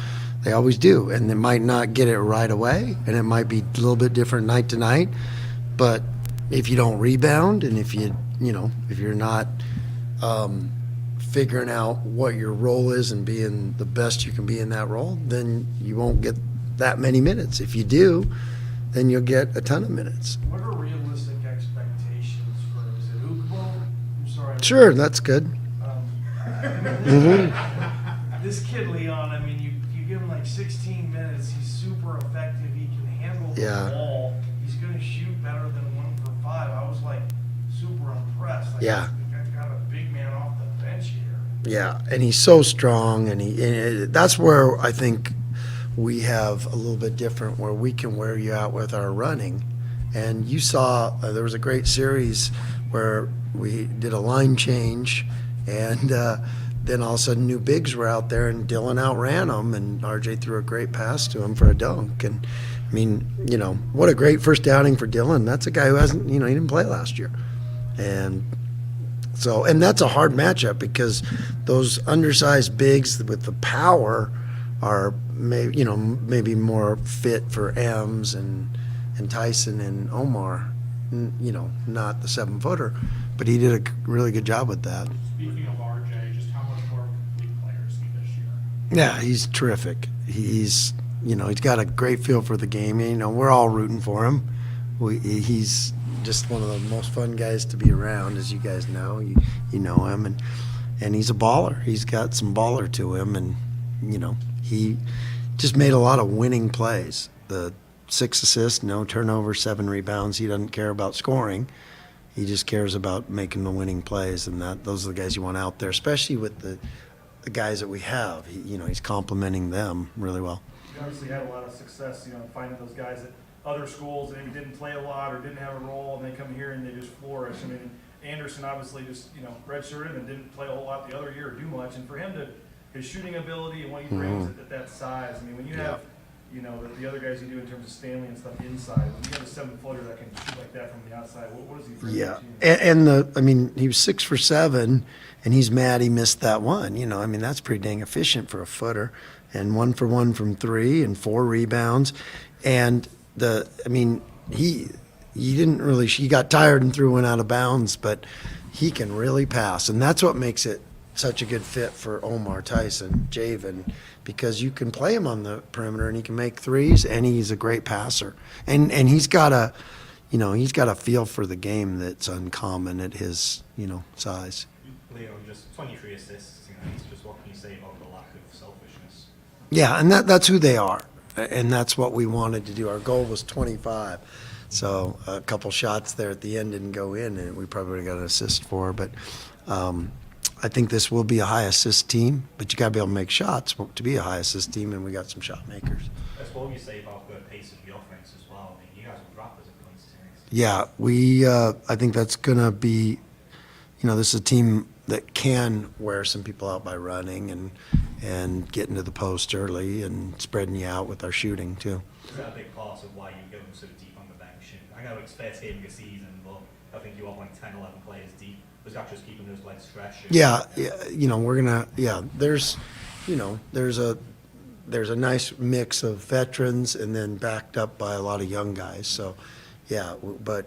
They always do. And they might not get it right away, and it might be a little bit different night to night. But if you don't rebound, and if you're not figuring out what your role is and being the best you can be in that role, then you won't get that many minutes. If you do, then you'll get a ton of minutes. What are realistic expectations for, is it Ugbo? I'm sorry. Sure, that's good. This kid, Leon, I mean, you give him like 16 minutes, he's super effective, he can handle the ball, he's going to shoot better than 1 for 5. I was like super impressed. Like, Yeah. He's got a big man off the bench here. Yeah, and he's so strong, and that's where I think we have a little bit different, where we can wear you out with our running. And you saw there was a great series where we did a line change, and then all of a sudden new bigs were out there, and Dylan outran them, and RJ threw a great pass to him for a dunk. And I mean, what a great first outing for Dylan. That's a guy who hasn't, he didn't play last year. And that's a hard matchup because those undersized bigs with the power are maybe more fit for Ems and Tyson and Omar, not the 7-footer, but he did a really good job with that. Speaking of RJ, just how much more of a complete player is he this year? Yeah, he's terrific. He's got a great feel for the game. We're all rooting for him. He's just one of the most fun guys to be around, as you guys know. You know him, and he's a baller. He's got some baller to him, and he just made a lot of winning plays. The 6 assists, no turnovers, 7 rebounds. He doesn't care about scoring. He just cares about making the winning plays, and those are the guys you want out there, especially with the guys that we have. He's complimenting them really well. You obviously had a lot of success, finding those guys at other schools that maybe didn't play a lot or didn't have a role, and they come here and they just flourish. I mean, Anderson obviously just, redshirted and didn't play a whole lot the other year or do much, and for him his shooting ability and what he brings at that size. I mean, when you have, the other guys you do in terms of Stanley and stuff inside, when you have a 7-footer that can shoot like that from the outside, what does he bring? Yeah, and he was 6 for 7, and he's mad he missed that one. That's pretty dang efficient for a footer, and 1 for 1 from 3 and 4 rebounds, and he got tired and threw one out of bounds, but he can really pass, and that's what makes it such a good fit for Omar Tyson, Javen, because you can play him on the perimeter and he can make threes and he's a great passer. And he's got a, he's got a feel for the game that's uncommon at his, size. Leo, just 23 assists, it's just what can you say about the lack of selfishness? Yeah, and that's who they are. And that's what we wanted to do. Our goal was 25. So a couple shots there at the end didn't go in, and we probably would have got an assist for. But I think this will be a high assist team, but you got to be able to make shots to be a high assist team, and we got some shot makers. That's what you say about the pace of the offense as well. I mean, you guys will drop as it comes to next. Yeah, I think that's going to be, this is a team that can wear some people out by running and getting to the post early and spreading you out with our shooting too. Is that a big part of why you go so deep on the bench? And I know it's first game of the season, but I think you have like 10, 11 players deep. Was that just keeping those legs fresh? Yeah, there's a nice mix of veterans and then backed up by a lot of young guys. So, but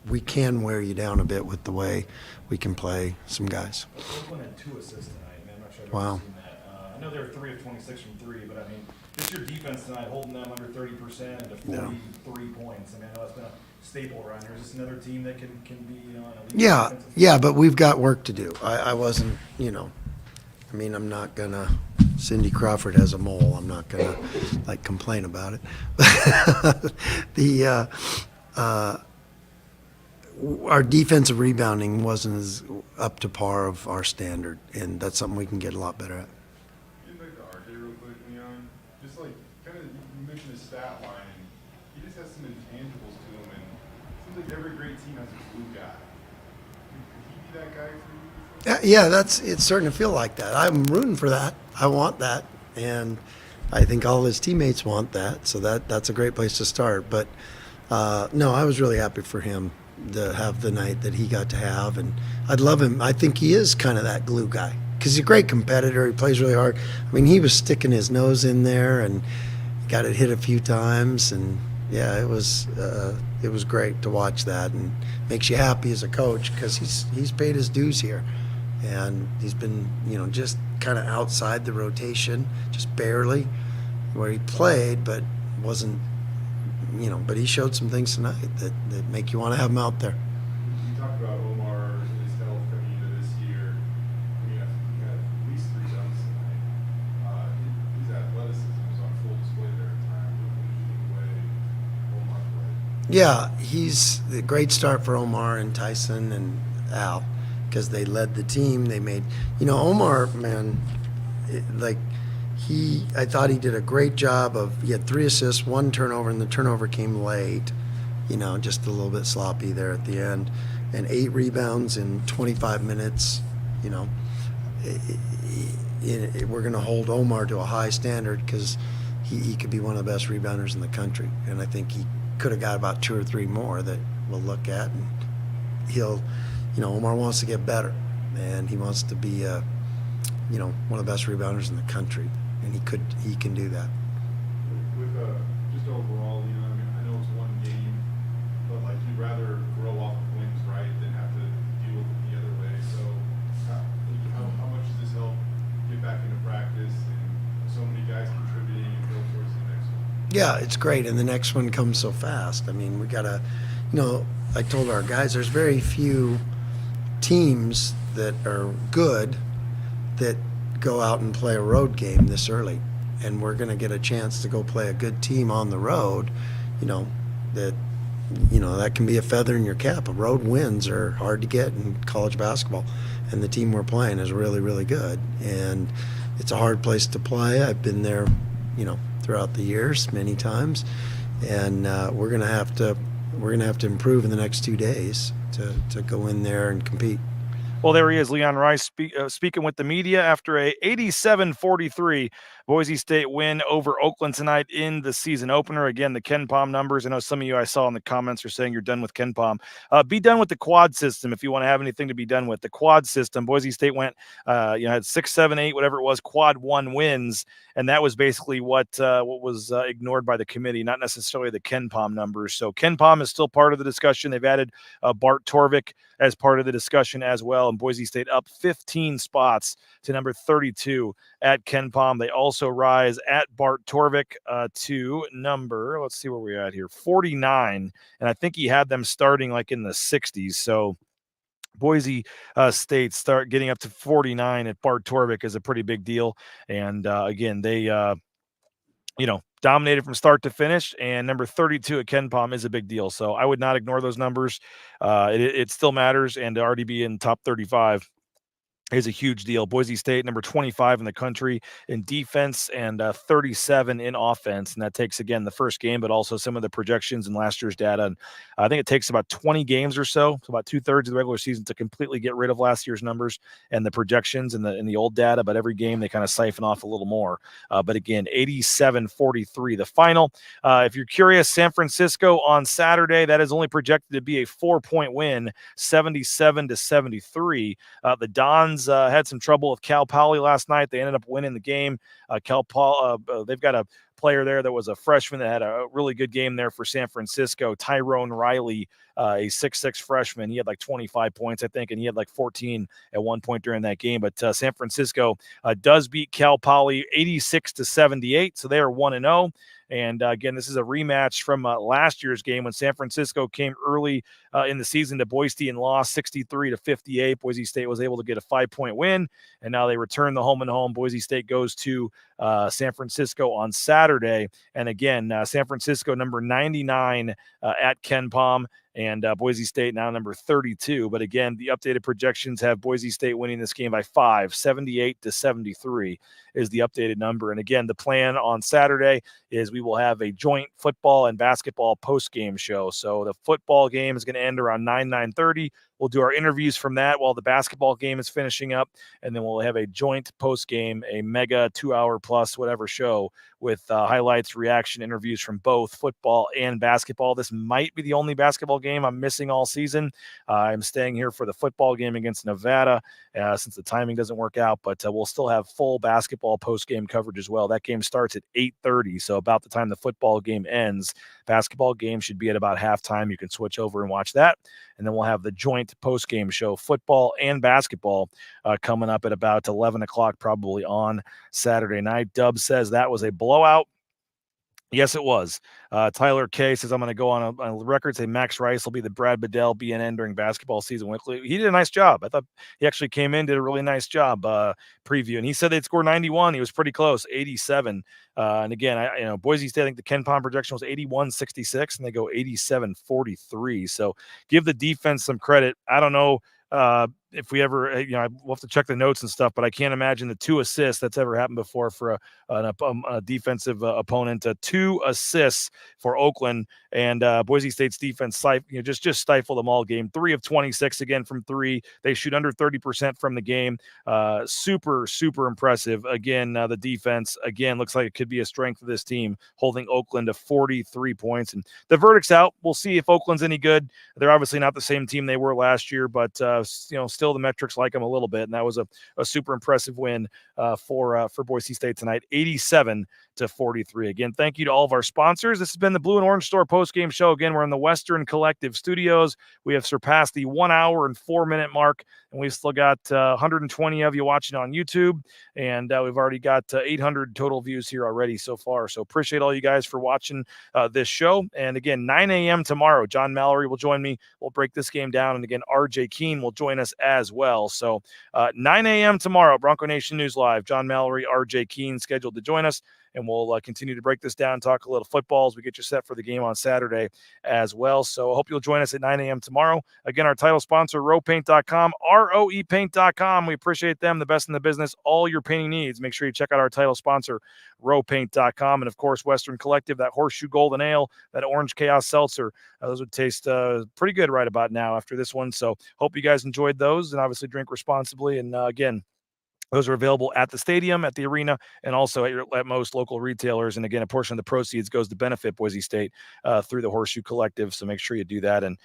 we can wear you down a bit with the way we can play some guys. Oakland had 2 assists tonight, man. I'm not sure I've Wow. ever seen that. I know they were 3 of 26 from 3, but I mean, just your defense tonight, holding them under 30% to 43 points. I mean, I know it's been a staple around here. Is this another team that can be, an elite Yeah, but we've got work to do. I wasn't, I'm not gonna, Cindy Crawford has a mole. I'm not gonna complain about it. Our defensive rebounding wasn't as up to par of our standard, and that's something we can get a lot better at. You'd like to argue real quick, Leon. Just you mentioned his stat line, and he just has some intangibles to him, and it seems like every great team has a glue guy. Could he be that guy for you? Yeah, it's starting to feel like that. I'm rooting for that. I want that, and I think all his teammates want that. So that's a great place to start. But no, I was really happy for him to have the night that he got to have, and I'd love him. I think he is kind of that glue guy because he's a great competitor. He plays really hard. I mean, he was sticking his nose in there and got it hit a few times, and yeah, it was great to watch that, and makes you happy as a coach because he's paid his dues here, and he's been just kind of outside the rotation, just barely, where he played but wasn't. But he showed some things tonight that make you want to have him out there. You talked about Omar and his health coming into this year. I mean, he had at least 3 dunks tonight. His athleticism was on full display there at times. The way Omar played. Yeah, he's a great start for Omar and Tyson and Al because they led the team. They made, Omar, man, I thought he did a great job he had 3 assists, 1 turnover, and the turnover came late, just a little bit sloppy there at the end, and 8 rebounds in 25 minutes, we're going to hold Omar to a high standard because he could be one of the best rebounders in the country, and I think he could have got about 2 or 3 more that we'll look at, and Omar wants to get better, and he wants to be one of the best rebounders in the country, and he can do that. With just overall, I mean, I know it's 1 game, but you'd rather grow off of wins, right, than have to deal with it the other way. So, how much does this help get back into practice and so many guys contributing and go towards the next one? Yeah, it's great, and the next one comes so fast. I mean, we gotta, I told our guys, there's very few teams that are good that go out and play a road game this early, and we're going to get a chance to go play a good team on the road, that can be a feather in your cap. Road wins are hard to get in college basketball, and the team we're playing is really, really good, and it's a hard place to play. I've been there, throughout the years many times, and we're going to have to improve in the next 2 days to go in there and compete. Well, there he is, Leon Rice, speaking with the media after a 87-43 Boise State win over Oakland tonight in the season opener. Again, the KenPom numbers. I know some of you I saw in the comments are saying you're done with KenPom. Be done with the quad system if you want to have anything to be done with. The quad system, Boise State went, had 6, 7, 8, whatever it was, quad 1 wins, and that was basically what was ignored by the committee, not necessarily the KenPom numbers. So KenPom is still part of the discussion. They've added Bart Torvik as part of the discussion as well. and Boise State up 15 spots to number 32 at Ken Palm. They also rise at Bart Torvik to number, let's see where we're at here, 49. And I think he had them starting like in the 60s. So Boise State start getting up to 49 at Bart Torvik is a pretty big deal. And again, they, dominated from start to finish, and number 32 at Ken Palm is a big deal. So I would not ignore those numbers. It still matters, and to already be in top 35 is a huge deal. Boise State, number 25 in the country in defense and 37 in offense. And that takes, again, the first game, but also some of the projections and last year's data. And I think it takes about 20 games or so about 2/3 of the regular season to completely get rid of last year's numbers and the projections and the old data. But every game they kind of siphon off a little more. But again, 87-43, the final. If you're curious, San Francisco on Saturday, that is only projected to be a 4-point win, 77-73. The Dons had some trouble with Cal Poly last night. They ended up winning the game. They've got a player there that was a freshman that had a really good game there for San Francisco, Tyrone Riley, a 6'6" freshman. He had like 25 points, I think, and he had like 14 at one point during that game. But San Francisco does beat Cal Poly 86-78, so they are 1-0. And again, this is a rematch from last year's game when San Francisco came early in the season to Boise and lost 63-58. Boise State was able to get a 5-point win, and now they return the home and home. Boise State goes to San Francisco on Saturday. And again, San Francisco number 99 at Ken Palm, and Boise State now number 32. But again, the updated projections have Boise State winning this game by 5, 78-73 is the updated number. And again, the plan on Saturday is we will have a joint football and basketball post-game show. So the football game is going to end around 9:30. We'll do our interviews from that while the basketball game is finishing up, and then we'll have a joint post-game, a mega 2-hour plus whatever show with highlights, reaction, interviews from both football and basketball. This might be the only basketball game I'm missing all season. I'm staying here for the football game against Nevada since the timing doesn't work out, but we'll still have full basketball post-game coverage as well. That game starts at 8:30, so about the time the football game ends, basketball game should be at about halftime. You can switch over and watch that, and then we'll have the joint post-game show, football and basketball, coming up at about 11 o'clock probably on Saturday night. Dub says that was a blowout. Yes, it was. Tyler K says, I'm going to go on a record, say Max Rice will be the Brad Bedell BNN during basketball season weekly. He did a nice job. I thought he actually came in, did a really nice job preview. And he said they'd score 91. He was pretty close, 87. And again, Boise State, I think the Ken Palm projection was 81-66, and they go 87-43. So give the defense some credit. I don't know if we ever, we'll have to check the notes and stuff, but I can't imagine the 2 assists that's ever happened before for a defensive opponent. 2 assists for Oakland, and Boise State's defense just stifled them all game. 3 of 26 again from 3. They shoot under 30% from the game. Super, super impressive. Again, the defense again looks like it could be a strength of this team, holding Oakland to 43 points. And the verdict's out. We'll see if Oakland's any good. They're obviously not the same team they were last year, but still the metrics like them a little bit, and that was a super impressive win for Boise State tonight, 87-43. Again, thank you to all of our sponsors. This has been the Blue and Orange Store post-game show. Again, we're in the Western Collective Studios. We have surpassed the 1 hour and 4-minute mark, and we've still got 120 of you watching on YouTube, and we've already got 800 total views here already so far. So appreciate all you guys for watching this show. And again, 9 a.m. tomorrow, John Mallory will join me. We'll break this game down, and again, RJ Keene will join us as well. So 9 a.m. tomorrow, Bronco Nation News Live. John Mallory, RJ Keene scheduled to join us, and we'll continue to break this down, talk a little football as we get you set for the game on Saturday as well. So I hope you'll join us at 9 a.m. tomorrow. Again, our title sponsor, roepaint.com, roepaint.com. We appreciate them, the best in the business, all your painting needs. Make sure you check out our title sponsor, roepaint.com. And, of course, Western Collective, that Horseshoe Golden Ale, that Orange Chaos Seltzer. Those would taste pretty good right about now after this one. So hope you guys enjoyed those, and obviously drink responsibly. And, again, Those are available at the stadium, at the arena, and also at most local retailers. And again, a portion of the proceeds goes to benefit Boise State through the Horseshoe Collective. So make sure you do that and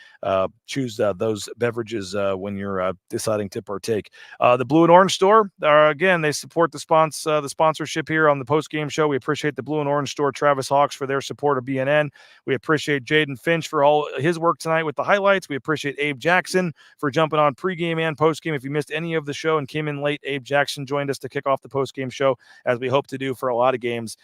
choose those beverages when you're deciding to partake. The Blue and Orange Store, again, they support the sponsorship here on the post-game show. We appreciate the Blue and Orange Store, Travis Hawks, for their support of BNN. We appreciate Jaden Finch for all his work tonight with the highlights. We appreciate Abe Jackson for jumping on pregame and postgame. If you missed any of the show and came in late, Abe Jackson joined us to kick off the post-game show, as we hope to do for a lot of games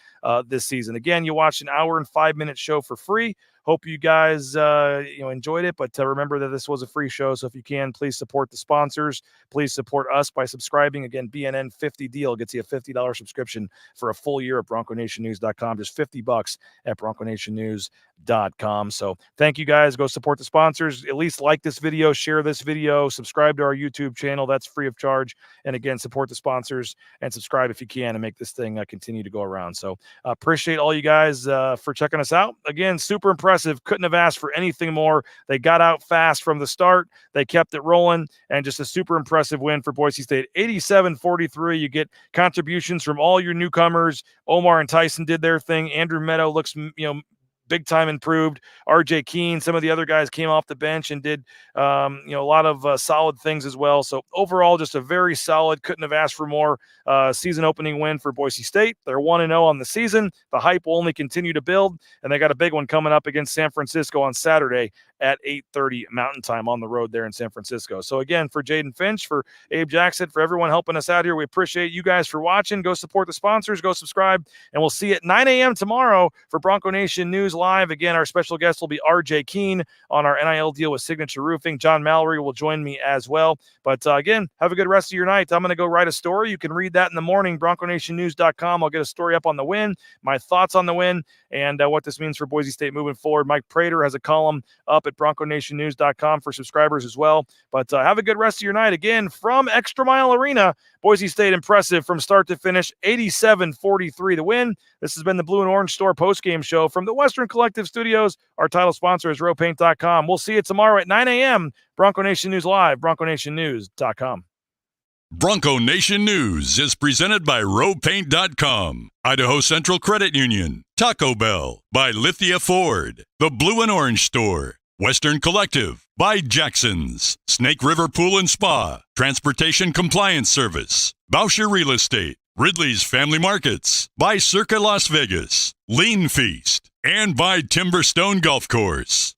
this season. Again, you watched an hour and 5-minute show for free. Hope you guys enjoyed it, but remember that this was a free show, so if you can, please support the sponsors. Please support us by subscribing. Again, BNN 50 deal gets you a $50 subscription for a full year at BroncoNationNews.com. Just $50 at BroncoNationNews.com. So thank you guys. Go support the sponsors. At least like this video, share this video, subscribe to our YouTube channel. That's free of charge. And again, support the sponsors and subscribe if you can and make this thing continue to go around. So appreciate all you guys for checking us out. Again, super impressive. Couldn't have asked for anything more. They got out fast from the start. They kept it rolling, and just a super impressive win for Boise State. 87-43. You get contributions from all your newcomers. Omar and Tyson did their thing. Andrew Meadow looks, big time improved. RJ Keene, some of the other guys came off the bench and did a lot of solid things as well. So overall, just a very solid, couldn't have asked for more season opening win for Boise State. They're 1-0 on the season. The hype will only continue to build, and they got a big one coming up against San Francisco on Saturday at 8:30 Mountain Time on the road there in San Francisco. So again, for Jaden Finch, for Abe Jackson, for everyone helping us out here, we appreciate you guys for watching. Go support the sponsors, go subscribe, and we'll see you at 9 a.m. tomorrow for Bronco Nation News Live. Again, our special guest will be RJ Keene on our NIL deal with Signature Roofing. John Mallory will join me as well. But again, have a good rest of your night. I'm going to go write a story. You can read that in the morning, BroncoNationNews.com. I'll get a story up on the win, my thoughts on the win, and what this means for Boise State moving forward. Mike Prater has a column up at BroncoNationNews.com for subscribers as well. But have a good rest of your night. Again, from Extra Mile Arena, Boise State impressive from start to finish, 87-43 the win. This has been the Blue and Orange Store postgame show from the Western Collective Studios. Our title sponsor is RowPaint.com. We'll see you tomorrow at 9 a.m. Bronco Nation News Live, BroncoNationNews.com. Bronco Nation News is presented by RowPaint.com, Idaho Central Credit Union, Taco Bell, by Lithia Ford, the Blue and Orange Store, Western Collective, by Jackson's, Snake River Pool and Spa, Transportation Compliance Service, Bauscher Real Estate, Ridley's Family Markets, by Circa Las Vegas, Lean Feast, and by Timberstone Golf Course.